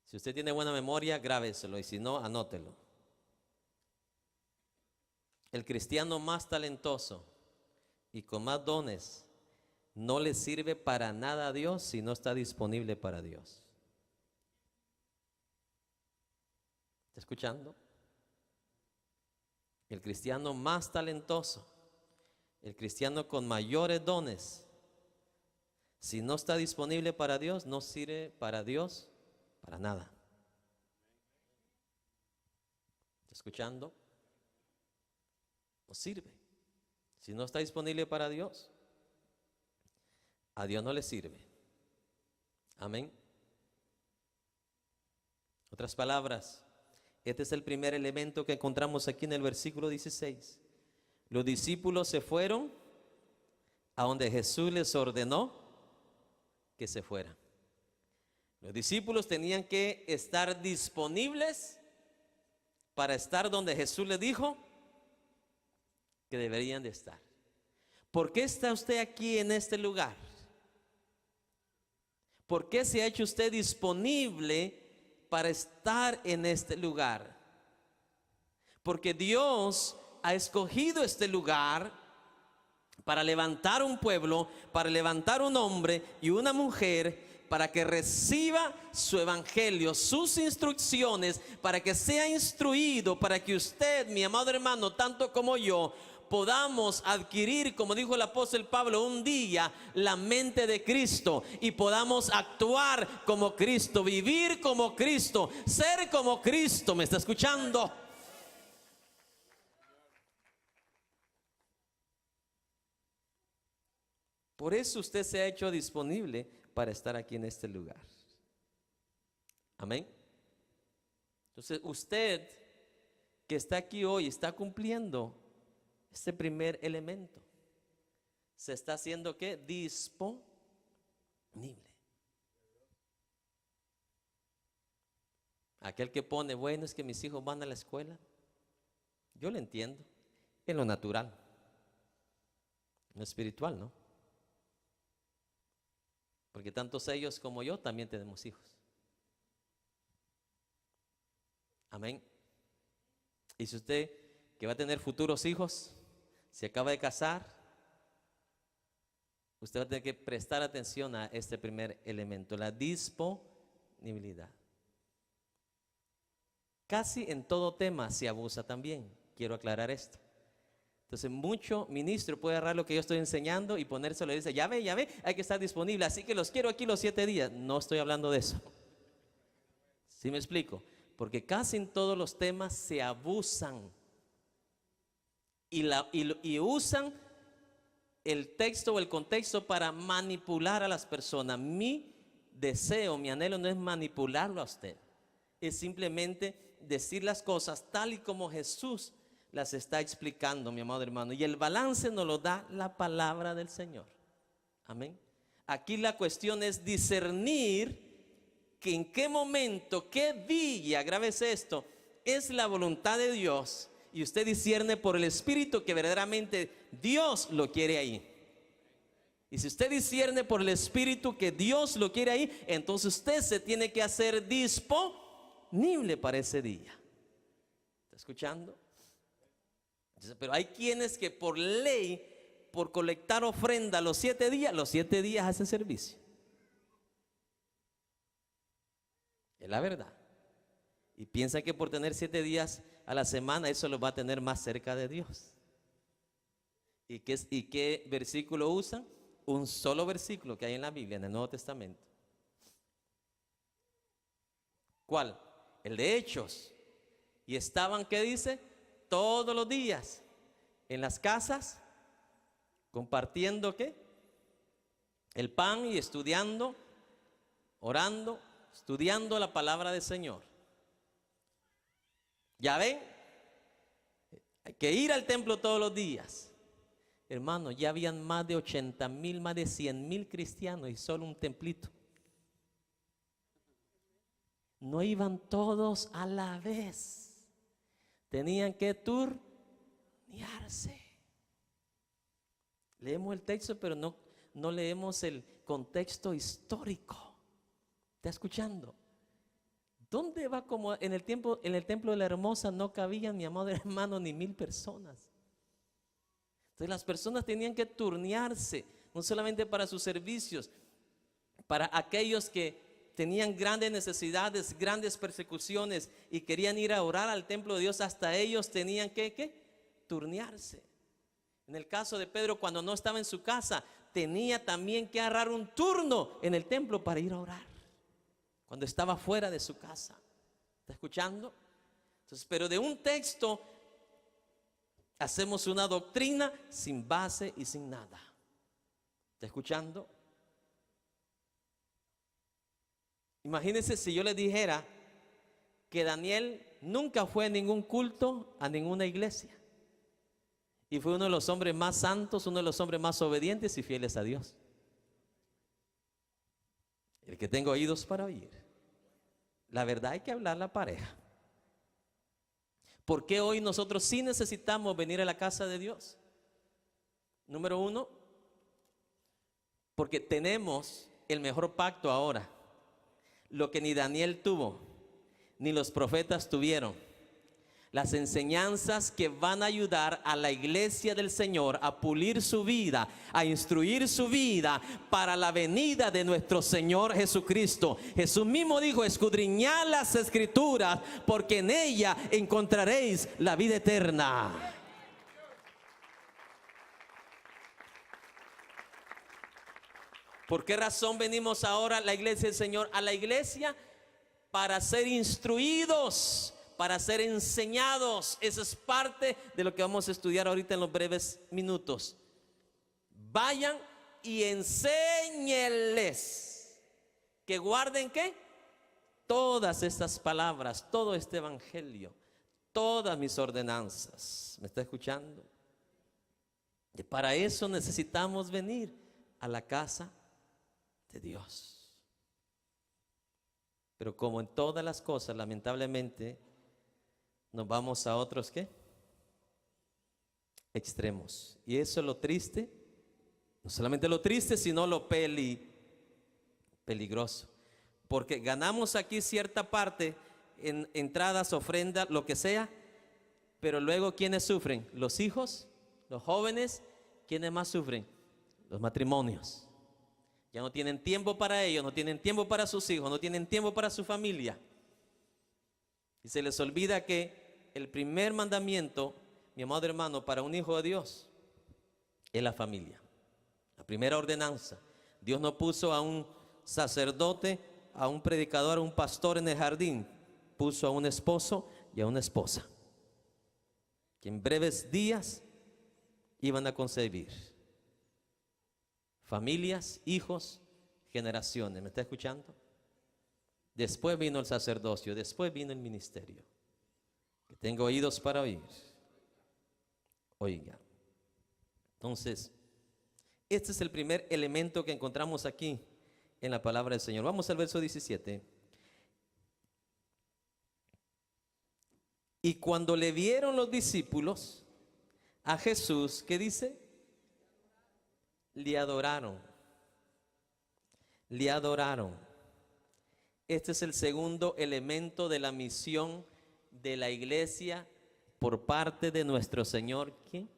S1: Si usted tiene buena memoria, grábeselo y si no, anótelo. El cristiano más talentoso y con más dones no le sirve para nada a Dios si no está disponible para Dios. ¿Está escuchando? El cristiano más talentoso, el cristiano con mayores dones, si no está disponible para Dios, no sirve para Dios para nada. ¿Está escuchando? No sirve. Si no está disponible para Dios, a Dios no le sirve. Amén. Otras palabras, este es el primer elemento que encontramos aquí en el versículo 16. Los discípulos se fueron a donde Jesús les ordenó que se fueran. Los discípulos tenían que estar disponibles para estar donde Jesús les dijo que deberían de estar. ¿Por qué está usted aquí en este lugar? ¿Por qué se ha hecho usted disponible para estar en este lugar? Porque Dios ha escogido este lugar para levantar un pueblo, para levantar un hombre y una mujer, para que reciba su evangelio, sus instrucciones, para que sea instruido, para que usted, mi amado hermano, tanto como yo, podamos adquirir, como dijo el apóstol Pablo, un día la mente de Cristo y podamos actuar como Cristo, vivir como Cristo, ser como Cristo. ¿Me está escuchando? Por eso usted se ha hecho disponible para estar aquí en este lugar. Amén. Entonces usted que está aquí hoy está cumpliendo este primer elemento. se está haciendo ¿qué? Disponible. Aquel que pone, bueno, es que mis hijos van a la escuela, yo lo entiendo, en lo natural, en lo espiritual, ¿no? Porque tantos ellos como yo también tenemos hijos. Amén. Y si usted que va a tener futuros hijos, se acaba de casar, usted va a tener que prestar atención a este primer elemento, la disponibilidad. Casi en todo tema se abusa también, quiero aclarar esto. Entonces mucho ministro puede agarrar lo que yo estoy enseñando y ponérselo y dice, ya ve, hay que estar disponible, así que los quiero aquí los 7 días. No estoy hablando de eso. ¿Sí me explico? Porque casi en todos los temas se abusan y usan el texto o el contexto para manipular a las personas. Mi deseo, mi anhelo no es manipularlo a usted, es simplemente decir las cosas tal y como Jesús las está explicando, mi amado hermano. Y el balance nos lo da la palabra del Señor. Amén. Aquí la cuestión es discernir que en qué momento, qué día, grábese esto, es la voluntad de Dios. Y usted discierne por el Espíritu que verdaderamente Dios lo quiere ahí. Y si usted discierne por el Espíritu que Dios lo quiere ahí, entonces usted se tiene que hacer disponible para ese día. ¿Está escuchando? Pero hay quienes que por ley, por colectar ofrenda los 7 días hacen servicio. Es la verdad. Y piensa que por tener 7 días a la semana eso los va a tener más cerca de Dios. ¿Y qué versículo usan? Un solo versículo que hay en la Biblia, en el Nuevo Testamento. ¿Cuál? El de Hechos. Y estaban, ¿qué dice? Todos los días en las casas compartiendo ¿qué? El pan y estudiando, orando, estudiando la palabra del Señor. Ya ven, hay que ir al templo todos los días. Hermano, ya habían más de 80,000, más de 100,000 cristianos y solo un templito. No iban todos a la vez. Tenían que turnearse. Leemos el texto, pero no leemos el contexto histórico. ¿Está escuchando? ¿Dónde va? Como en el templo de la Hermosa no cabían, mi amado hermano, ni 1,000 personas. Entonces las personas tenían que turnearse, no solamente para sus servicios, para aquellos que tenían grandes necesidades, grandes persecuciones y querían ir a orar al templo de Dios, hasta ellos tenían que turnearse. En el caso de Pedro, cuando no estaba en su casa, tenía también que agarrar un turno en el templo para ir a orar, cuando estaba fuera de su casa. ¿Está escuchando? Entonces, pero de un texto hacemos una doctrina sin base y sin nada. ¿Está escuchando? Imagínense si yo les dijera que Daniel nunca fue a ningún culto, a ninguna iglesia, y fue uno de los hombres más santos, uno de los hombres más obedientes y fieles a Dios. El que tenga oídos para oír. La verdad, hay que hablar a la pareja. ¿Por qué hoy nosotros sí necesitamos venir a la casa de Dios? Número 1, porque tenemos el mejor pacto ahora. Lo que ni Daniel tuvo, ni los profetas tuvieron. Las enseñanzas que van a ayudar a la iglesia del Señor a pulir su vida, a instruir su vida para la venida de nuestro Señor Jesucristo. Jesús mismo dijo: escudriñad las Escrituras, porque en ella encontraréis la vida eterna. ¿Por qué razón venimos ahora a la iglesia del Señor? A la iglesia para ser instruidos, para ser enseñados. Eso es parte de lo que vamos a estudiar ahorita en los breves minutos. Vayan y enséñenles que guarden ¿qué? Todas estas palabras, todo este evangelio, todas mis ordenanzas. ¿Me está escuchando? Y para eso necesitamos venir a la casa de Dios. Pero como en todas las cosas, lamentablemente, nos vamos a otros, ¿qué? Extremos. Y eso es lo triste. No solamente lo triste, sino lo peligroso. Porque ganamos aquí cierta parte en entradas, ofrendas, lo que sea. Pero luego, ¿quiénes sufren? Los hijos, los jóvenes. ¿Quiénes más sufren? Los matrimonios. Ya no tienen tiempo para ellos, no tienen tiempo para sus hijos, no tienen tiempo para su familia. Y se les olvida que el primer mandamiento, mi amado hermano, para un hijo de Dios es la familia. La primera ordenanza. Dios no puso a un sacerdote, a un predicador, a un pastor en el jardín. Puso a un esposo y a una esposa, que en breves días iban a concebir familias, hijos, generaciones. ¿Me está escuchando? Después vino el sacerdocio, después vino el ministerio. Que tengo oídos para oír. Oiga. Entonces, este es el primer elemento que encontramos aquí en la palabra del Señor. Vamos al verso 17. Y cuando le vieron los discípulos a Jesús, ¿qué dice? Le adoraron. Le adoraron. Este es el segundo elemento de la misión de la iglesia por parte de nuestro Señor, ¿quién?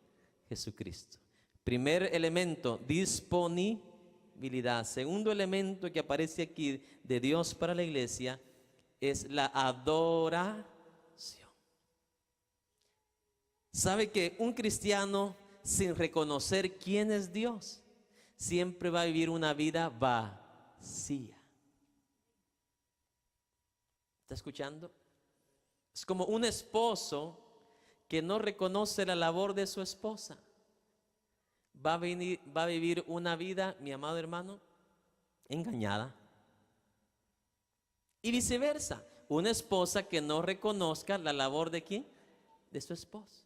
S1: Jesucristo. Primer elemento, disponibilidad. Segundo elemento que aparece aquí de Dios para la iglesia es la adoración. ¿Sabe que un cristiano sin reconocer quién es Dios siempre va a vivir una vida vacía? ¿Está escuchando? Es como un esposo que no reconoce la labor de su esposa. Va a vivir una vida, mi amado hermano, engañada. Y viceversa, una esposa que no reconozca la labor de ¿quién? De su esposo.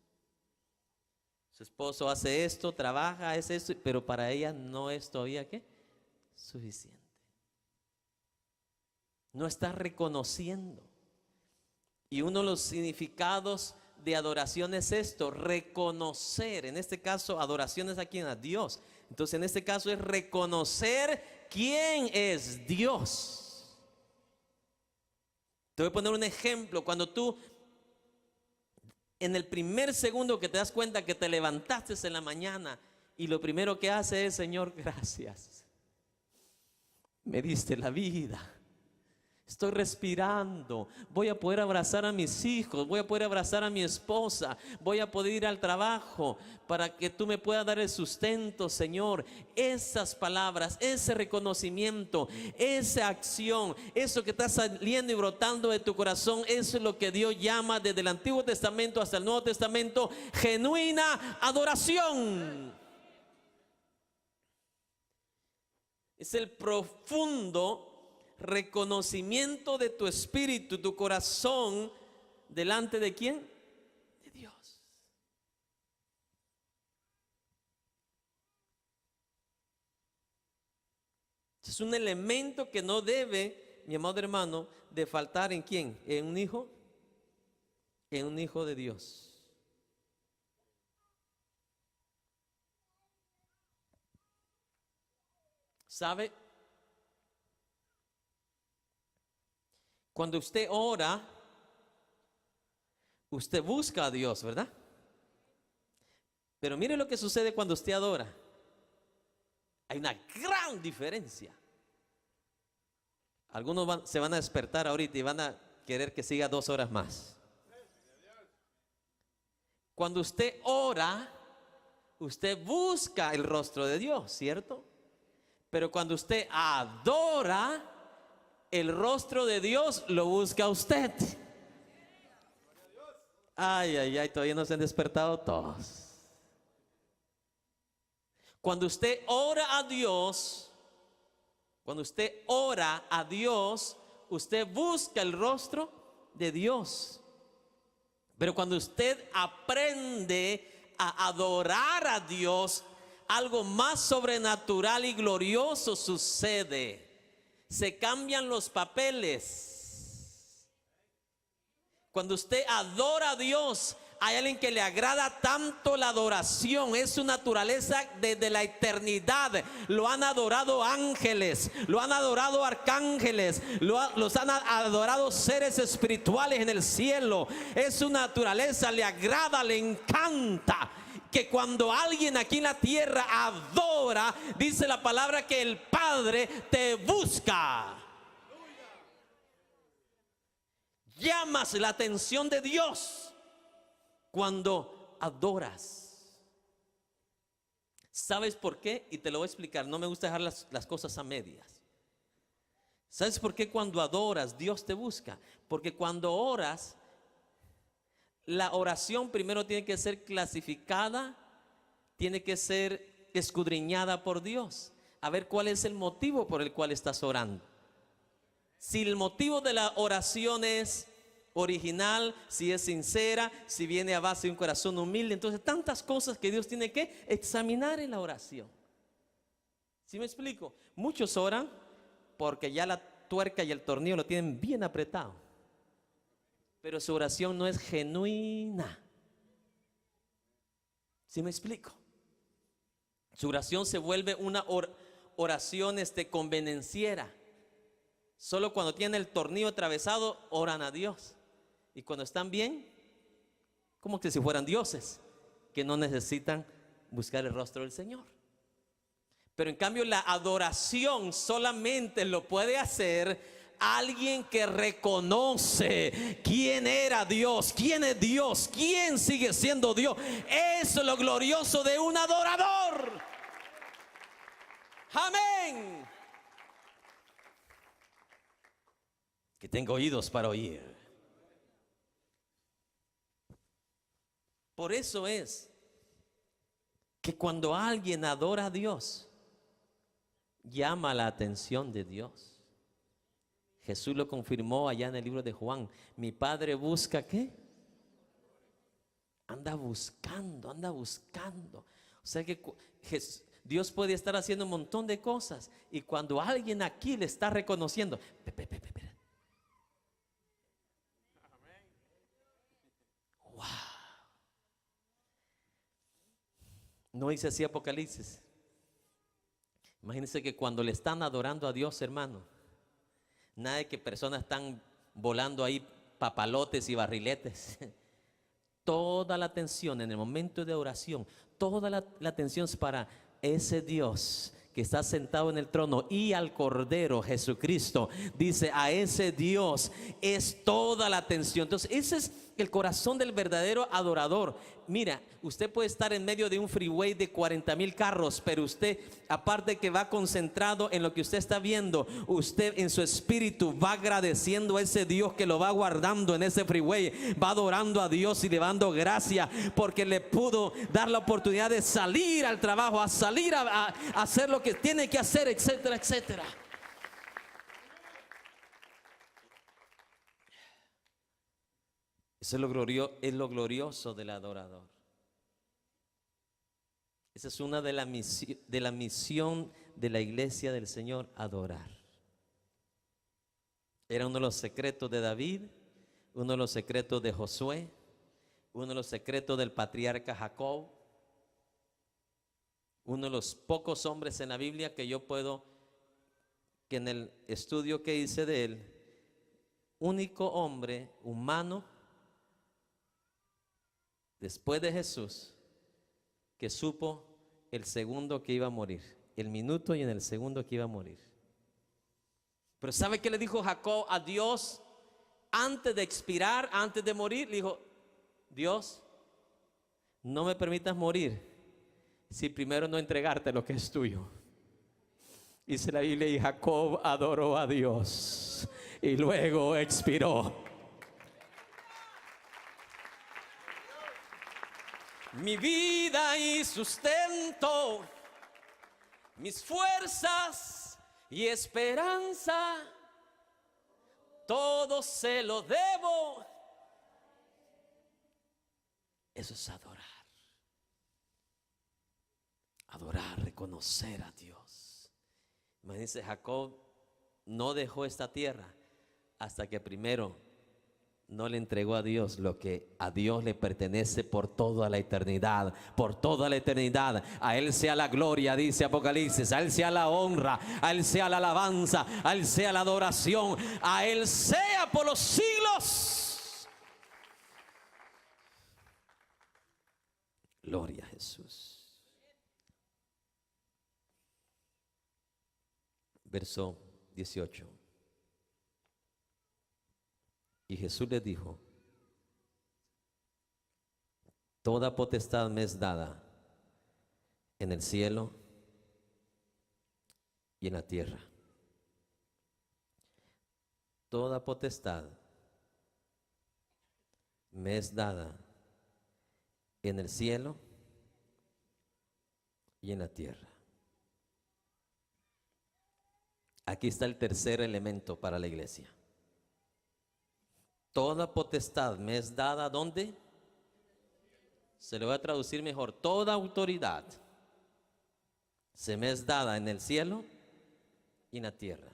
S1: Su esposo hace esto, trabaja, hace esto, pero para ella no es todavía ¿qué? Suficiente. No está reconociendo. Y uno de los significados de adoración es esto, reconocer. En este caso, adoración es a quién, a Dios. Entonces, en este caso es reconocer quién es Dios. Te voy a poner un ejemplo. Cuando tú, en el primer segundo que te das cuenta que te levantaste en la mañana y lo primero que haces es: Señor, gracias, me diste la vida, estoy respirando, voy a poder abrazar a mis hijos, voy a poder abrazar a mi esposa, voy a poder ir al trabajo para que tú me puedas dar el sustento, Señor. Esas palabras, ese reconocimiento, esa acción, eso que está saliendo y brotando de tu corazón, eso es lo que Dios llama desde el Antiguo Testamento hasta el Nuevo Testamento genuina adoración. Es el profundo reconocimiento de tu espíritu, tu corazón, delante de ¿quién? De Dios. Es un elemento que no debe, mi amado hermano, de faltar en ¿quién? En un hijo, en un hijo de Dios. ¿Sabe? Cuando usted ora, usted busca a Dios, ¿verdad? Pero mire lo que sucede cuando usted adora. Hay una gran diferencia. Algunos se van a despertar ahorita y van a querer que siga 2 horas más. Cuando usted ora, usted busca el rostro de Dios, ¿cierto? Pero cuando usted adora, el rostro de Dios lo busca usted. Ay, ay, ay, todavía no se han despertado todos. Cuando usted ora a Dios, usted busca el rostro de Dios. Pero cuando usted aprende a adorar a Dios, algo más sobrenatural y glorioso sucede. Se cambian los papeles. Cuando usted adora a Dios, hay alguien que le agrada tanto la adoración. Es su naturaleza desde la eternidad. Lo han adorado ángeles, lo han adorado arcángeles, los han adorado seres espirituales en el cielo. Es su naturaleza, le agrada, le encanta. Que cuando alguien aquí en la tierra adora, dice la palabra que el Padre te busca. Llamas la atención de Dios cuando adoras. ¿Sabes por qué? Y te lo voy a explicar. No me gusta dejar las cosas a medias. ¿Sabes por qué cuando adoras Dios te busca? Porque cuando oras, la oración primero tiene que ser clasificada, tiene que ser escudriñada por Dios. A ver cuál es el motivo por el cual estás orando. Si el motivo de la oración es original, si es sincera, si viene a base de un corazón humilde, entonces tantas cosas que Dios tiene que examinar en la oración. ¿Sí me explico? Muchos oran porque ya la tuerca y el tornillo lo tienen bien apretado, pero su oración no es genuina. ¿Sí me explico? Su oración se vuelve una oración convenenciera. Solo cuando tienen el tornillo atravesado oran a Dios. Y cuando están bien, como que si fueran dioses que no necesitan buscar el rostro del Señor. Pero en cambio la adoración solamente lo puede hacer alguien que reconoce quién era Dios, quién es Dios, quién sigue siendo Dios. Eso es lo glorioso de un adorador. Amén. Que tenga oídos para oír. Por eso es que cuando alguien adora a Dios, llama la atención de Dios. Jesús lo confirmó allá en el libro de Juan. Mi Padre busca ¿qué? Anda buscando, anda buscando. O sea que Dios puede estar haciendo un montón de cosas, y cuando alguien aquí le está reconociendo, wow. No dice así Apocalipsis. Imagínense que cuando le están adorando a Dios, hermano, nada de que personas están volando ahí papalotes y barriletes. Toda la atención en el momento de oración, toda la atención es para ese Dios que está sentado en el trono y al Cordero Jesucristo. Dice, a ese Dios es toda la atención. Entonces ese es el corazón del verdadero adorador. Mira, usted puede estar en medio de un freeway de 40,000 carros, pero usted, aparte que va concentrado en lo que usted está viendo, usted en su espíritu va agradeciendo a ese Dios que lo va guardando en ese freeway, va adorando a Dios y le dando gracias porque le pudo dar la oportunidad de salir al trabajo, a salir a hacer lo que tiene que hacer, etcétera, etcétera. Eso es lo glorioso del adorador. Esa es una de la misión de la iglesia del Señor, adorar. Era uno de los secretos de David, uno de los secretos de Josué, uno de los secretos del patriarca Jacob, uno de los pocos hombres en la Biblia que en el estudio que hice de él, único hombre humano después de Jesús que supo el segundo que iba a morir, el minuto y en el segundo que iba a morir. Pero ¿sabe qué le dijo Jacob a Dios antes de expirar, antes de morir? Le dijo, Dios, no me permitas morir si primero no entregarte lo que es tuyo. Dice la Biblia, y Jacob adoró a Dios y luego expiró. Mi vida y sustento, mis fuerzas y esperanza, todo se lo debo. Eso es adorar. adorar, reconocer a Dios. Imagínense, Jacob no dejó esta tierra hasta que primero no le entregó a Dios lo que a Dios le pertenece por toda la eternidad, por toda la eternidad. A Él sea la gloria, dice Apocalipsis, a Él sea la honra, a Él sea la alabanza, a Él sea la adoración, a Él sea por los siglos. Gloria a Jesús. Verso 18. Y Jesús les dijo: toda potestad me es dada en el cielo y en la tierra. Toda potestad me es dada en el cielo y en la tierra. Aquí está el tercer elemento para la iglesia. Toda potestad me es dada, ¿dónde? Se lo voy a traducir mejor. Toda autoridad se me es dada en el cielo y en la tierra.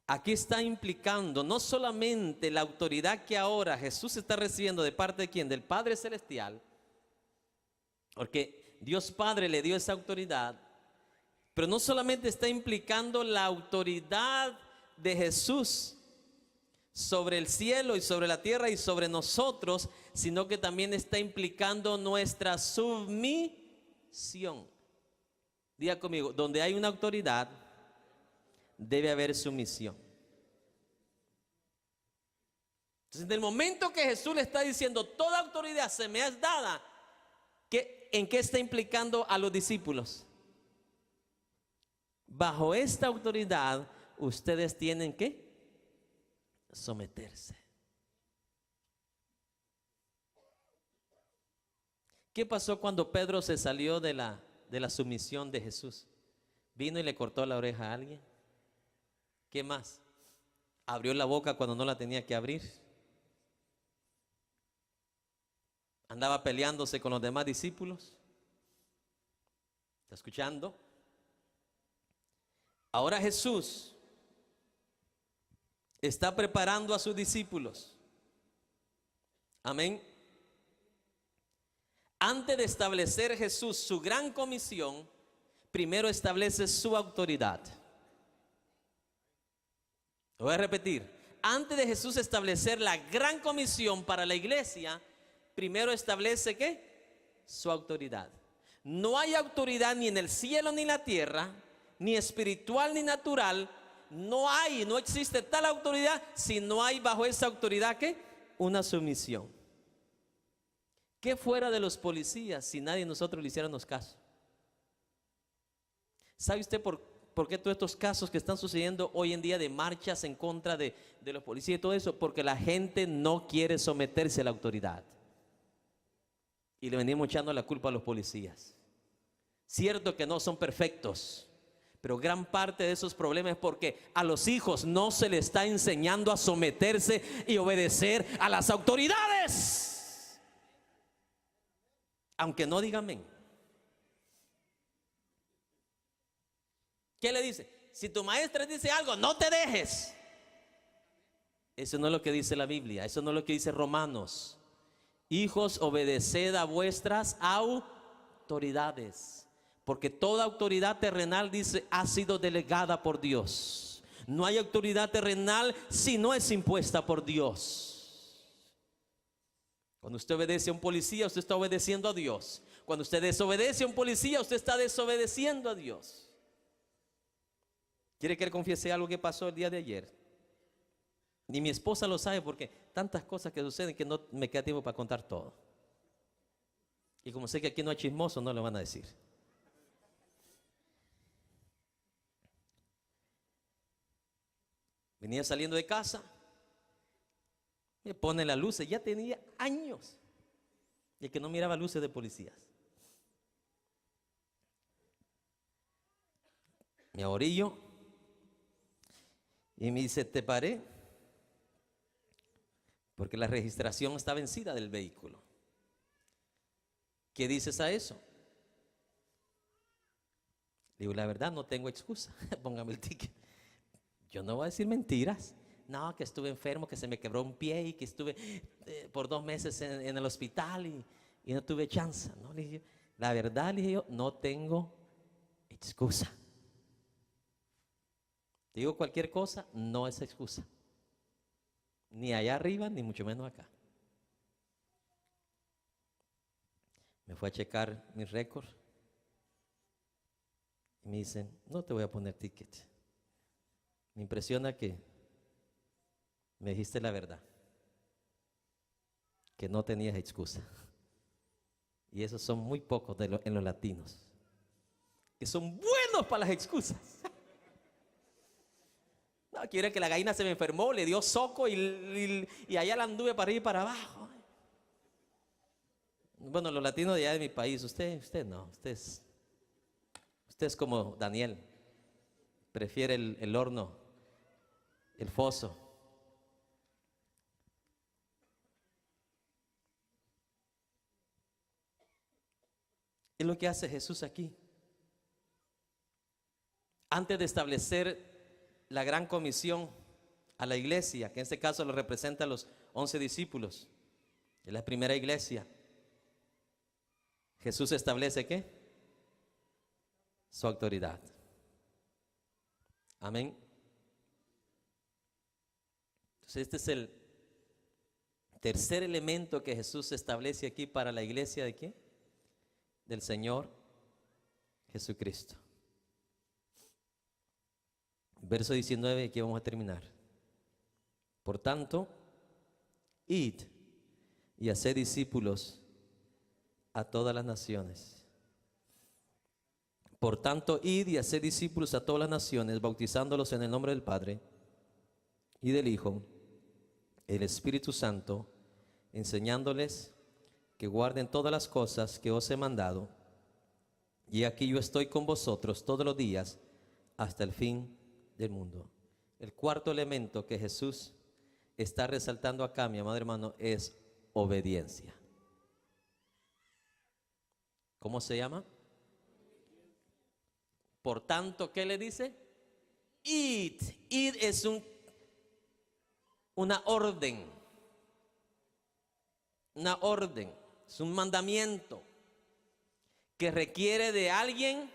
S1: Aquí está implicando no solamente la autoridad que ahora Jesús está recibiendo de parte de ¿quién? Del Padre Celestial, porque Dios Padre le dio esa autoridad, pero no solamente está implicando la autoridad de Jesús sobre el cielo y sobre la tierra y sobre nosotros, sino que también está implicando nuestra sumisión. Diga conmigo, donde hay una autoridad, debe haber sumisión. Entonces, en el momento que Jesús le está diciendo, toda autoridad se me es dada, ¿en qué está implicando a los discípulos? Bajo esta autoridad, ustedes tienen que someterse. ¿Qué pasó cuando Pedro se salió de la sumisión de Jesús? ¿Vino y le cortó la oreja a alguien? ¿Qué más? ¿Abrió la boca cuando no la tenía que abrir? ¿Andaba peleándose con los demás discípulos? ¿Está escuchando? Ahora Jesús está preparando a sus discípulos. Amén. Antes de establecer Jesús su gran comisión, primero establece su autoridad. Lo voy a repetir. Antes de Jesús establecer la gran comisión para la iglesia, primero establece ¿qué? Su autoridad. No hay autoridad ni en el cielo ni en la tierra, ni espiritual ni natural. No existe tal autoridad si no hay bajo esa autoridad ¿qué? Una sumisión. ¿Qué fuera de los policías si nadie de nosotros le hiciéramos caso? ¿Sabe usted por qué todos estos casos que están sucediendo hoy en día de marchas en contra de los policías y todo eso? Porque la gente no quiere someterse a la autoridad. Y le venimos echando la culpa a los policías. Cierto que no son perfectos, pero gran parte de esos problemas es porque a los hijos no se les está enseñando a someterse y obedecer a las autoridades. Aunque no digan amén. ¿Qué le dice? Si tu maestra dice algo, no te dejes. Eso no es lo que dice la Biblia, eso no es lo que dice Romanos. Hijos, obedeced a vuestras autoridades, porque toda autoridad terrenal, dice, ha sido delegada por Dios. No hay autoridad terrenal si no es impuesta por Dios. Cuando usted obedece a un policía, usted está obedeciendo a Dios. Cuando usted desobedece a un policía, usted está desobedeciendo a Dios. ¿Quiere que le confiese algo que pasó el día de ayer? Ni mi esposa lo sabe porque tantas cosas que suceden que no me queda tiempo para contar todo. Y como sé que aquí no hay chismoso, no lo van a decir. Venía saliendo de casa, me pone las luces, ya tenía años de que no miraba luces de policías. Me orillo y me dice, te paré porque la registración está vencida del vehículo. ¿Qué dices a eso? Le digo, la verdad, no tengo excusa. Póngame el ticket. Yo no voy a decir mentiras. No, que estuve enfermo, que se me quebró un pie y que estuve por 2 meses en el hospital y no tuve chance. ¿No? Le dije, la verdad, le dije yo, no tengo excusa. Digo cualquier cosa, no es excusa. Ni allá arriba, ni mucho menos acá. Me fue a checar mi récord. Y me dicen, no te voy a poner ticket. Me impresiona que me dijiste la verdad. Que no tenías excusa. Y esos son muy pocos en los latinos. Que son buenos para las excusas. No, quiere que la gallina se me enfermó, le dio soco y allá la anduve para arriba y para abajo. Bueno, los latinos de allá de mi país, usted no, usted es como Daniel, prefiere el horno, el foso. Es lo que hace Jesús aquí. Antes de establecer la gran comisión a la iglesia, que en este caso lo representa a los 11 discípulos, es la primera iglesia, Jesús establece ¿qué? Su autoridad. Amén. Entonces este es el tercer elemento que Jesús establece aquí para la iglesia de ¿qué? Del Señor Jesucristo. Verso 19, aquí vamos a terminar. Por tanto, id y haced discípulos a todas las naciones. Por tanto, id y haced discípulos a todas las naciones, bautizándolos en el nombre del Padre y del Hijo, el Espíritu Santo, enseñándoles que guarden todas las cosas que os he mandado. Y aquí yo estoy con vosotros todos los días hasta el fin del mundo. El cuarto elemento que Jesús está resaltando acá, mi amado hermano, es obediencia. ¿Cómo se llama? Por tanto, ¿qué le dice? Id. Id es una orden. Una orden. Es un mandamiento que requiere de alguien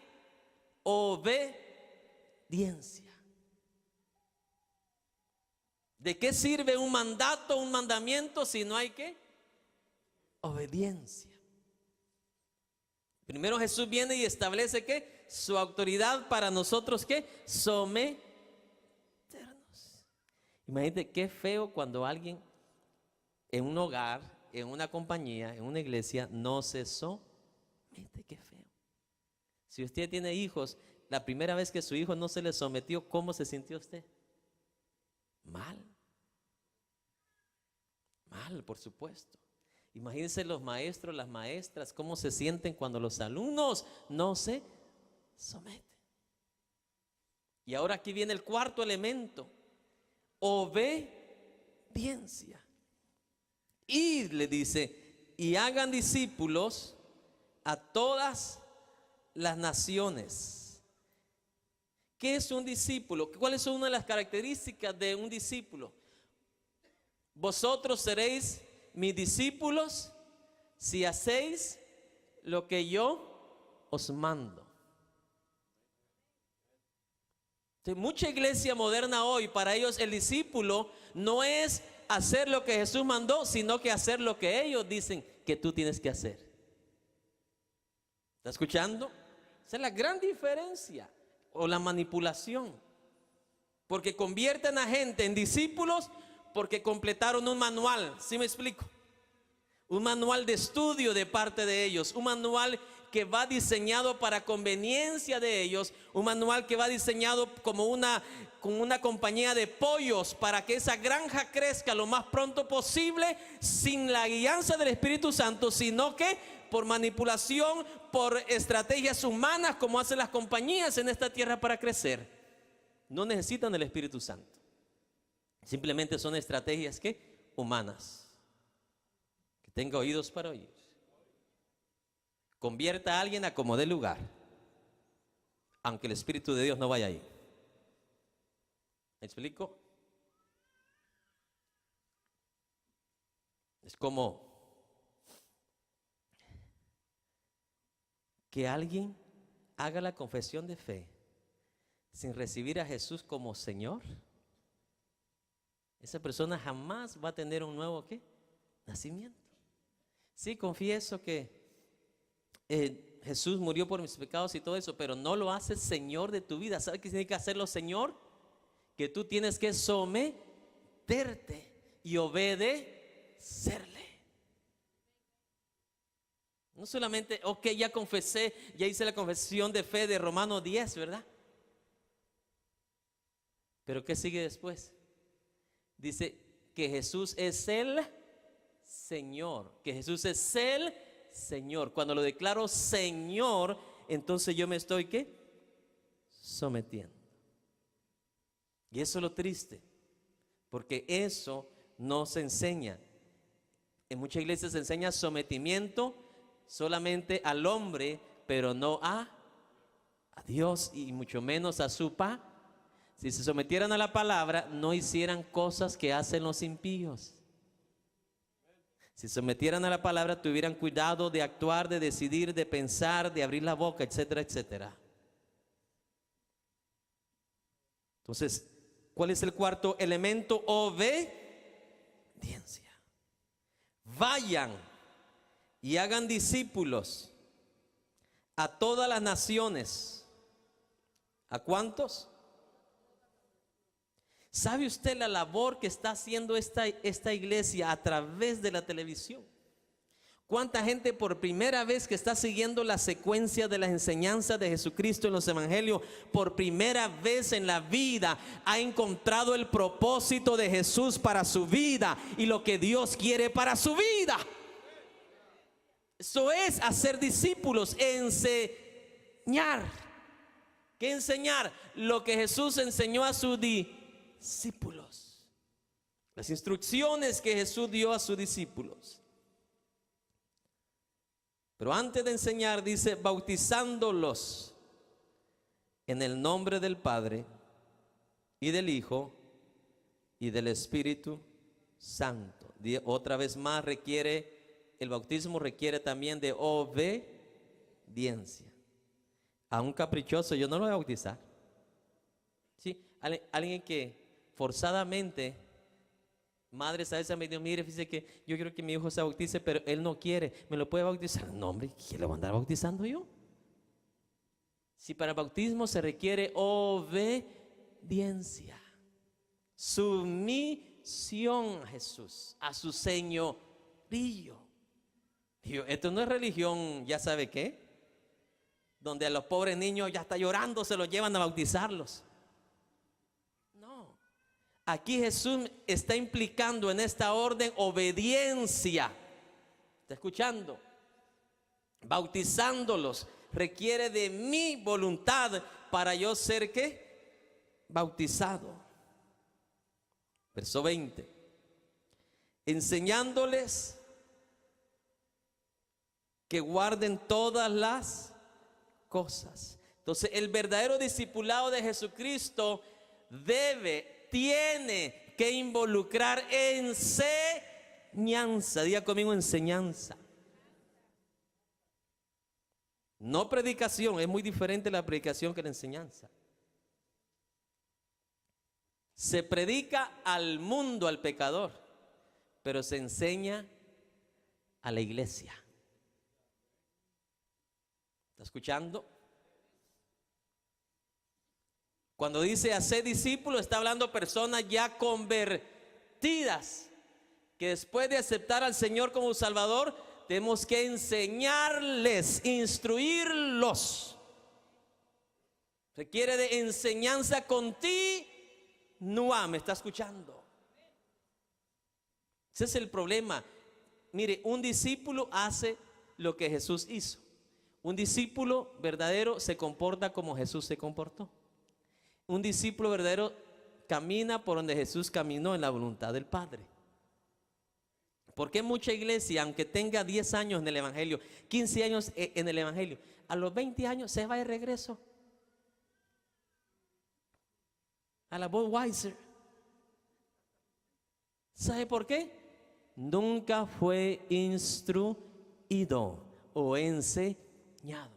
S1: obediencia. ¿De qué sirve un mandato, un mandamiento si no hay qué? Obediencia. Primero Jesús viene y establece ¿qué? Su autoridad para nosotros ¿qué? Someternos. Imagínate qué feo cuando alguien en un hogar, en una compañía, en una iglesia no se somete. Qué feo. Si usted tiene hijos, la primera vez que su hijo no se le sometió, ¿cómo se sintió usted? Mal. Mal, por supuesto. Imagínense los maestros, las maestras, cómo se sienten cuando los alumnos no se someten. Y ahora aquí viene el cuarto elemento: obediencia. Y le dice, y hagan discípulos a todas las naciones. ¿Qué es un discípulo? ¿Cuáles son una de las características de un discípulo? Vosotros seréis mis discípulos si hacéis lo que yo os mando. Entonces, mucha iglesia moderna hoy, para ellos el discípulo no es hacer lo que Jesús mandó, sino que hacer lo que ellos dicen que tú tienes que hacer. ¿Está escuchando? Esa es la gran diferencia o la manipulación, porque convierten a gente en discípulos porque completaron un manual. ¿Sí me explico? Un manual de estudio de parte de ellos, un manual que va diseñado para conveniencia de ellos, un manual que va diseñado como una compañía de pollos para que esa granja crezca lo más pronto posible, sin la guianza del Espíritu Santo, sino que por manipulación, por estrategias humanas, como hacen las compañías en esta tierra para crecer. No necesitan el Espíritu Santo. Simplemente son estrategias ¿qué? Humanas. Que tenga oídos para oír. Convierta a alguien a como dé lugar. aunque el Espíritu de Dios no vaya ahí. ¿Me explico? Es como que alguien haga la confesión de fe sin recibir a Jesús como Señor. Esa persona jamás va a tener un nuevo ¿qué? Nacimiento. Sí, confieso que Jesús murió por mis pecados y todo eso, pero no lo hace Señor de tu vida. ¿Sabes qué significa hacerlo Señor? Que tú tienes que someterte y obedecerle. No solamente, ok, ya confesé, ya hice la confesión de fe de Romanos 10, ¿verdad? Pero ¿qué sigue después? Dice que Jesús es el Señor, que Jesús es el Señor. Cuando lo declaro Señor, entonces yo me estoy ¿qué? Sometiendo. Y eso es lo triste, porque eso no se enseña. En muchas iglesias se enseña sometimiento solamente al hombre, pero no a Dios y mucho menos a su Padre. Si se sometieran a la palabra, no hicieran cosas que hacen los impíos. Si se sometieran a la palabra, tuvieran cuidado de actuar, de decidir, de pensar, de abrir la boca, etcétera, etcétera. Entonces, ¿cuál es el cuarto elemento? Obediencia. Vayan y hagan discípulos a todas las naciones. ¿A cuántos? ¿Sabe usted la labor que está haciendo esta iglesia a través de la televisión? ¿Cuánta gente por primera vez que está siguiendo la secuencia de las enseñanzas de Jesucristo en los evangelios, por primera vez en la vida ha encontrado el propósito de Jesús para su vida y lo que Dios quiere para su vida? Eso es hacer discípulos, enseñar. ¿Qué enseñar? Lo que Jesús enseñó a sus discípulos. Las instrucciones que Jesús dio a sus discípulos. Pero antes de enseñar dice bautizándolos en el nombre del Padre y del Hijo y del Espíritu Santo. Otra vez más el bautismo requiere también de obediencia. A un caprichoso yo no lo voy a bautizar. ¿Sí? Alguien que forzadamente, madres a veces me dicen, mire, fíjese que yo quiero que mi hijo se bautice, pero él no quiere, ¿me lo puede bautizar? No, hombre, ¿quién lo va a andar bautizando yo? Si para el bautismo se requiere obediencia, sumisión a Jesús, a su señorío. Esto no es religión, ya sabe qué, donde a los pobres niños ya está llorando, se los llevan a bautizarlos. No, aquí Jesús está implicando en esta orden obediencia. ¿Está escuchando? Bautizándolos requiere de mi voluntad para yo ser ¿qué? Bautizado. Verso 20. Enseñándoles que guarden todas las cosas. Entonces el verdadero discipulado de Jesucristo tiene que involucrar enseñanza. Diga conmigo, enseñanza. No predicación, es muy diferente la predicación que la enseñanza. Se predica al mundo, al pecador, pero se enseña a la iglesia. ¿Está escuchando? Cuando dice hacer discípulos, está hablando personas ya convertidas, que después de aceptar al Señor como Salvador, tenemos que enseñarles, instruirlos. Requiere de enseñanza continua. ¿Me está escuchando? Ese es el problema. Mire, un discípulo hace lo que Jesús hizo. Un discípulo verdadero se comporta como Jesús se comportó. Un discípulo verdadero camina por donde Jesús caminó, en la voluntad del Padre. Porque mucha iglesia, aunque tenga 10 años en el evangelio, 15 años en el evangelio, a los 20 años se va de regreso. a la Budweiser. ¿Sabe por qué? Nunca fue instruido o enseñado.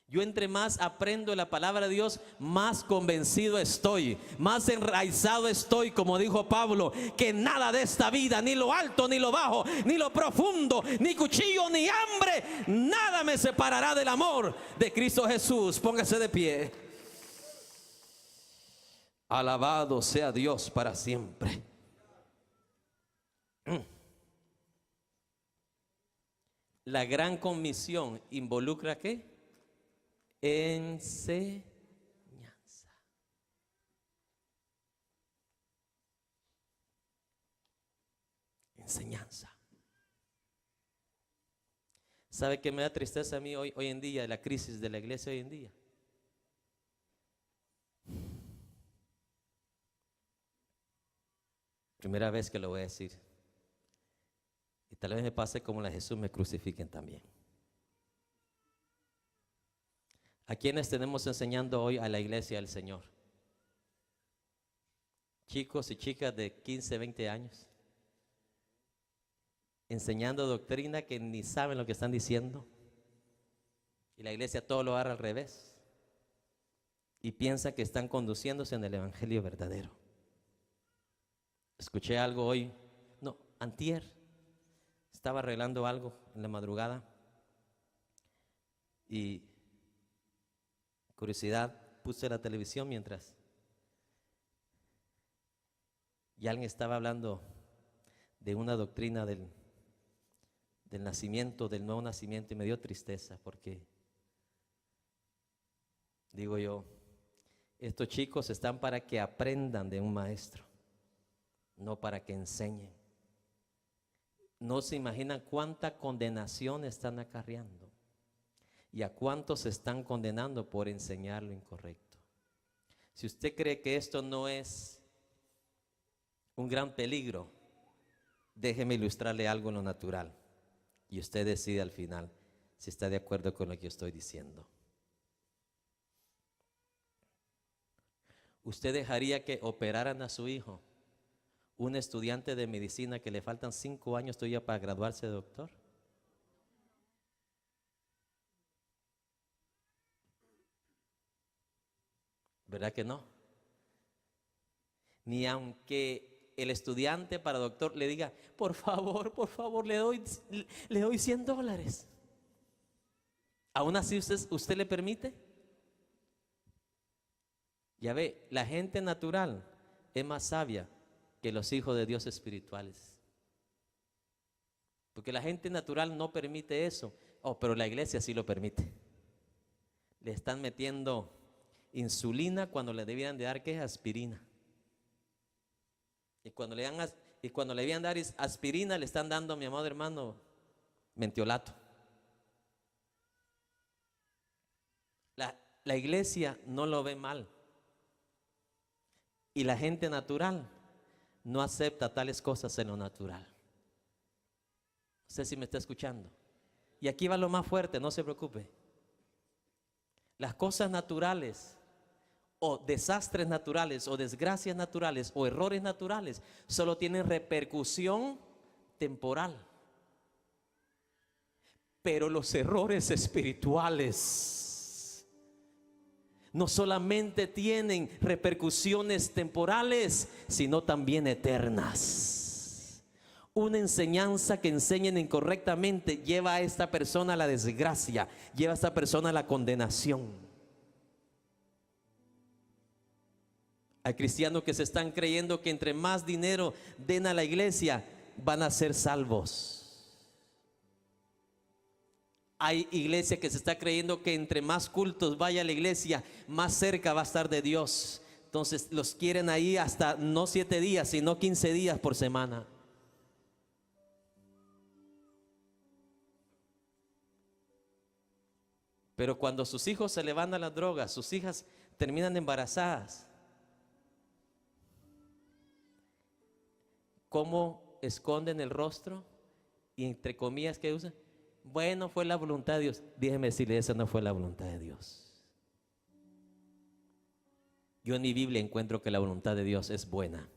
S1: Yo entre más aprendo la palabra de Dios, más convencido estoy, más enraizado estoy, como dijo Pablo, que nada de esta vida, ni lo alto, ni lo bajo, ni lo profundo, ni cuchillo, ni hambre, nada me separará del amor de Cristo Jesús. Póngase de pie. Alabado sea Dios para siempre. La gran comisión involucra ¿qué? Enseñanza. Enseñanza. ¿Sabe qué me da tristeza a mí hoy en día, la crisis de la iglesia hoy en día? Primera vez que lo voy a decir. Y tal vez me pase como la Jesús me crucifiquen también. ¿A quiénes tenemos enseñando hoy a la iglesia del Señor? Chicos y chicas de 15, 20 años. Enseñando doctrina que ni saben lo que están diciendo. Y la iglesia todo lo agarra al revés. Y piensa que están conduciéndose en el evangelio verdadero. Escuché algo hoy, no, antier. Estaba arreglando algo en la madrugada. Y curiosidad, puse la televisión mientras. Y alguien estaba hablando de una doctrina del nacimiento, del nuevo nacimiento, y me dio tristeza porque, digo yo, estos chicos están para que aprendan de un maestro, no para que enseñen. No se imaginan cuánta condenación están acarreando y a cuántos se están condenando por enseñar lo incorrecto. Si usted cree que esto no es un gran peligro, déjeme ilustrarle algo en lo natural y usted decide al final si está de acuerdo con lo que yo estoy diciendo. ¿Usted dejaría que operaran a su hijo, un estudiante de medicina que le faltan 5 años todavía para graduarse de doctor? ¿Verdad que no? Ni aunque el estudiante para doctor le diga, por favor, le doy $100. ¿Aún así usted le permite? Ya ve, la gente natural es más sabia que los hijos de Dios espirituales. Porque la gente natural no permite eso. Oh, pero la iglesia sí lo permite. Le están metiendo insulina cuando le debían de dar, ¿qué es? Aspirina. Y cuando le debían dar aspirina, le están dando, mi amado hermano, mentiolato. La iglesia no lo ve mal. Y la gente natural no acepta tales cosas en lo natural. No sé si me está escuchando. Y aquí va lo más fuerte, no se preocupe. Las cosas naturales o desastres naturales o desgracias naturales o errores naturales solo tienen repercusión temporal. Pero los errores espirituales no solamente tienen repercusiones temporales, sino también eternas. Una enseñanza que enseñen incorrectamente lleva a esta persona a la desgracia, lleva a esta persona a la condenación. Hay cristianos que se están creyendo que entre más dinero den a la iglesia, van a ser salvos. Hay iglesia que se está creyendo que entre más cultos vaya a la iglesia, más cerca va a estar de Dios. Entonces los quieren ahí hasta no 7 días, sino 15 días por semana. Pero cuando sus hijos se le van a las drogas, sus hijas terminan embarazadas, ¿cómo esconden el rostro? Y entre comillas, ¿qué usan? Bueno, fue la voluntad de Dios. Déjeme decirle, esa no fue la voluntad de Dios. Yo en mi Biblia encuentro que la voluntad de Dios es buena,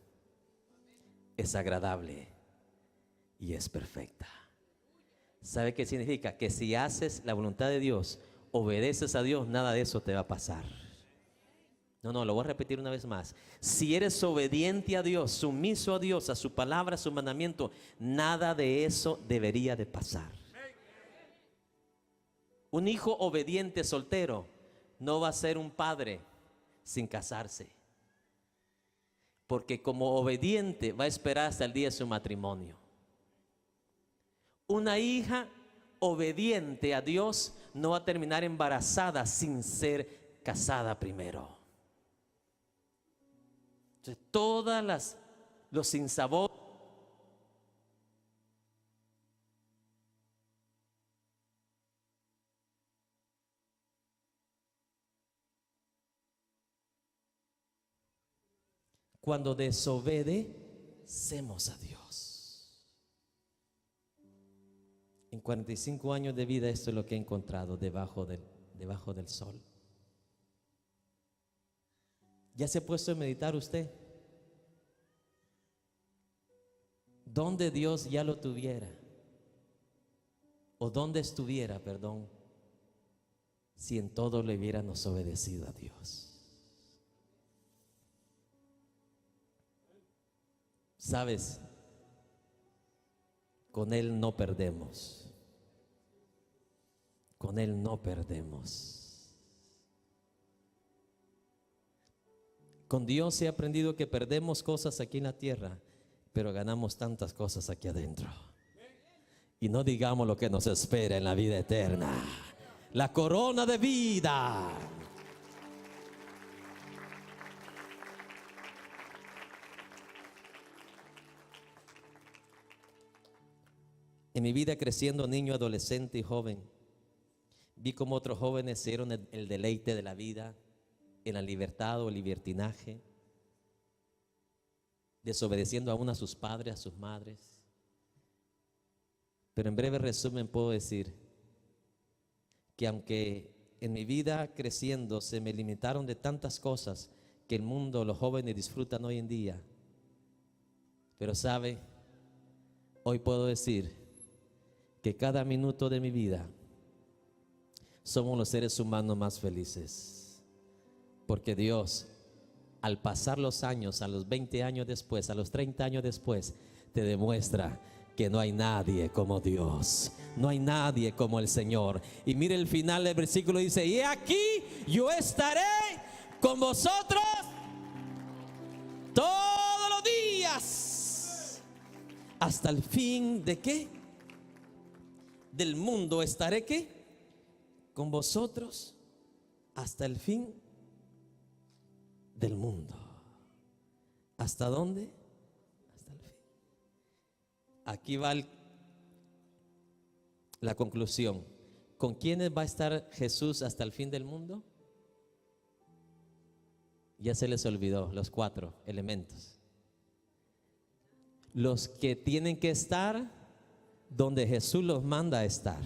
S1: es agradable y es perfecta. ¿Sabe qué significa? Que si haces la voluntad de Dios, obedeces a Dios, nada de eso te va a pasar. No, lo voy a repetir una vez más. Si eres obediente a Dios, sumiso a Dios, a su palabra, a su mandamiento, nada de eso debería de pasar. Un hijo obediente soltero no va a ser un padre sin casarse, porque como obediente va a esperar hasta el día de su matrimonio. Una hija obediente a Dios no va a terminar embarazada sin ser casada primero. Entonces, todas los sinsabores, cuando desobedecemos a Dios. En 45 años de vida esto es lo que he encontrado debajo del sol. ¿Ya se ha puesto a meditar usted? ¿Dónde Dios ya lo tuviera? ¿O dónde estuviera, perdón, si en todo le hubiéramos obedecido a Dios? ¿Sabes? Con Él no perdemos. Con Él no perdemos. Con Dios he aprendido que perdemos cosas aquí en la tierra, pero ganamos tantas cosas aquí adentro. Y no digamos lo que nos espera en la vida eterna. La corona de vida. En mi vida creciendo niño, adolescente y joven, vi cómo otros jóvenes se dieron el deleite de la vida en la libertad o el libertinaje, desobedeciendo aún a sus padres, a sus madres. Pero en breve resumen puedo decir que aunque en mi vida creciendo se me limitaron de tantas cosas que el mundo, los jóvenes disfrutan hoy en día, pero sabe, hoy puedo decir que cada minuto de mi vida somos los seres humanos más felices, porque Dios, al pasar los años, a los 20 años después, a los 30 años después, te demuestra que no hay nadie como Dios, no hay nadie como el Señor. Y mire el final del versículo, dice: y aquí yo estaré con vosotros todos los días, hasta el fin de ¿qué? Del mundo. Estaré ¿qué? Con vosotros hasta el fin del mundo. ¿Hasta dónde? Hasta el fin. Aquí va la conclusión. ¿Con quiénes va a estar Jesús hasta el fin del mundo? Ya se les olvidó los 4 elementos. Los que tienen que estar donde Jesús los manda a estar.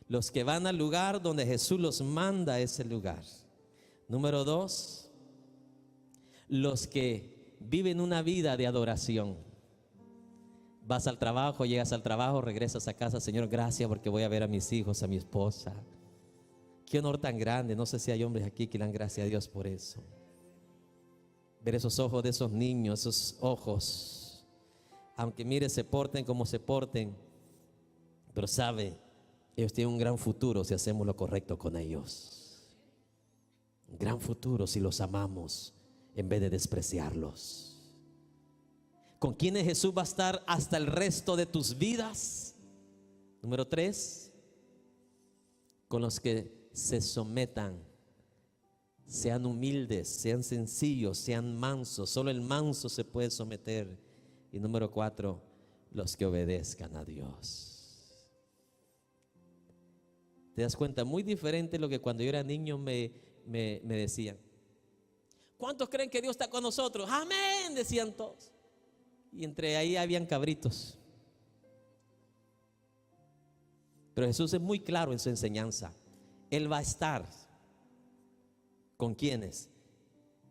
S1: Los que van al lugar donde Jesús los manda a ese lugar. Número 2, los que viven una vida de adoración. Vas al trabajo, llegas al trabajo, regresas a casa: Señor, gracias porque voy a ver a mis hijos, a mi esposa. Qué honor tan grande. No sé si hay hombres aquí que le dan gracias a Dios por eso. Ver esos ojos de esos niños, esos ojos, aunque mire, se porten como se porten, pero sabe, ellos tienen un gran futuro si hacemos lo correcto con ellos. Un gran futuro si los amamos en vez de despreciarlos. ¿Con quiénes Jesús va a estar hasta el resto de tus vidas? Número 3, con los que se sometan, sean humildes, sean sencillos, sean mansos. Solo el manso se puede someter. Y número 4, los que obedezcan a Dios. ¿Te das cuenta? Muy diferente lo que cuando yo era niño me decían. ¿Cuántos creen que Dios está con nosotros? Amén, decían todos. Y entre ahí habían cabritos. Pero Jesús es muy claro en su enseñanza. Él va a estar. ¿Con quiénes?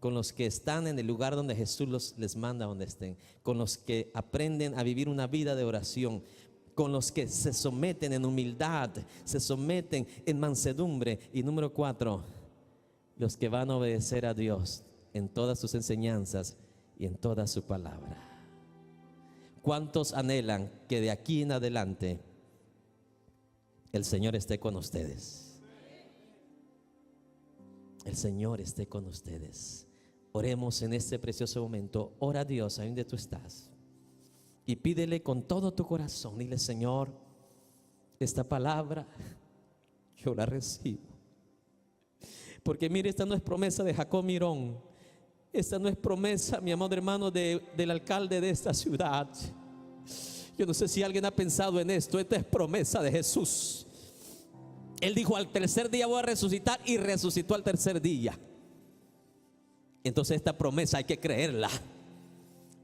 S1: con los que están en el lugar donde Jesús les manda donde estén, con los que aprenden a vivir una vida de oración, con los que se someten en humildad, se someten en mansedumbre. Y número 4, los que van a obedecer a Dios en todas sus enseñanzas y en toda su palabra. ¿Cuántos anhelan que de aquí en adelante el Señor esté con ustedes? El Señor esté con ustedes. Oremos en este precioso momento. Ora a Dios ahí donde tú estás y pídele con todo tu corazón. Dile: Señor, esta palabra yo la recibo. Porque mire, esta no es promesa de Jacob Mirón. Esta no es promesa, mi amado hermano, del alcalde de esta ciudad. Yo no sé si alguien ha pensado en esto. Esta es promesa de Jesús. Él dijo: al tercer día voy a resucitar, y resucitó al tercer día. Entonces esta promesa hay que creerla.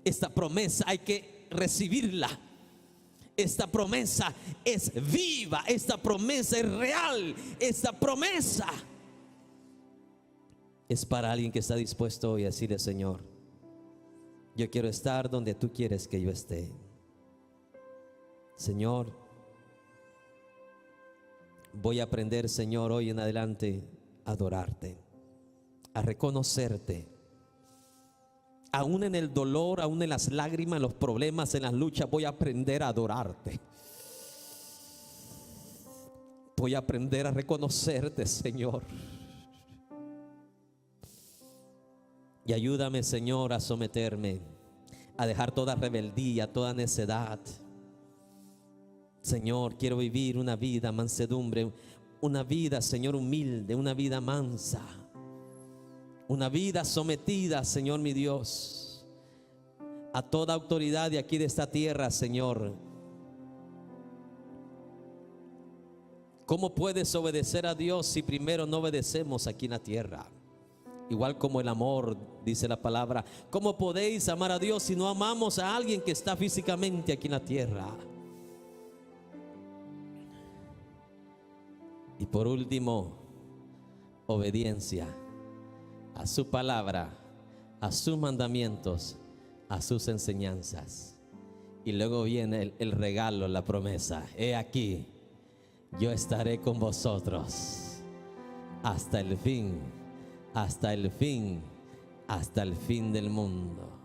S1: Esta promesa hay que recibirla. Esta promesa es viva. Esta promesa es real. Esta promesa es para alguien que está dispuesto hoy a decirle: Señor, yo quiero estar donde tú quieres que yo esté. Señor, voy a aprender, Señor, hoy en adelante a adorarte, a reconocerte. Aún en el dolor, aún en las lágrimas, en los problemas, en las luchas, voy a aprender a adorarte. Voy a aprender a reconocerte, Señor. Y ayúdame, Señor, a someterme, a dejar toda rebeldía, toda necedad. Señor, quiero vivir una vida mansedumbre, una vida, Señor, humilde, una vida mansa, una vida sometida, Señor mi Dios, a toda autoridad de aquí de esta tierra, Señor. ¿Cómo puedes obedecer a Dios si primero no obedecemos aquí en la tierra? Igual como el amor, dice la palabra. ¿Cómo podéis amar a Dios si no amamos a alguien que está físicamente aquí en la tierra? Y por último, obediencia a su palabra, a sus mandamientos, a sus enseñanzas. Y luego viene el regalo, la promesa: he aquí, yo estaré con vosotros hasta el fin, hasta el fin, hasta el fin del mundo.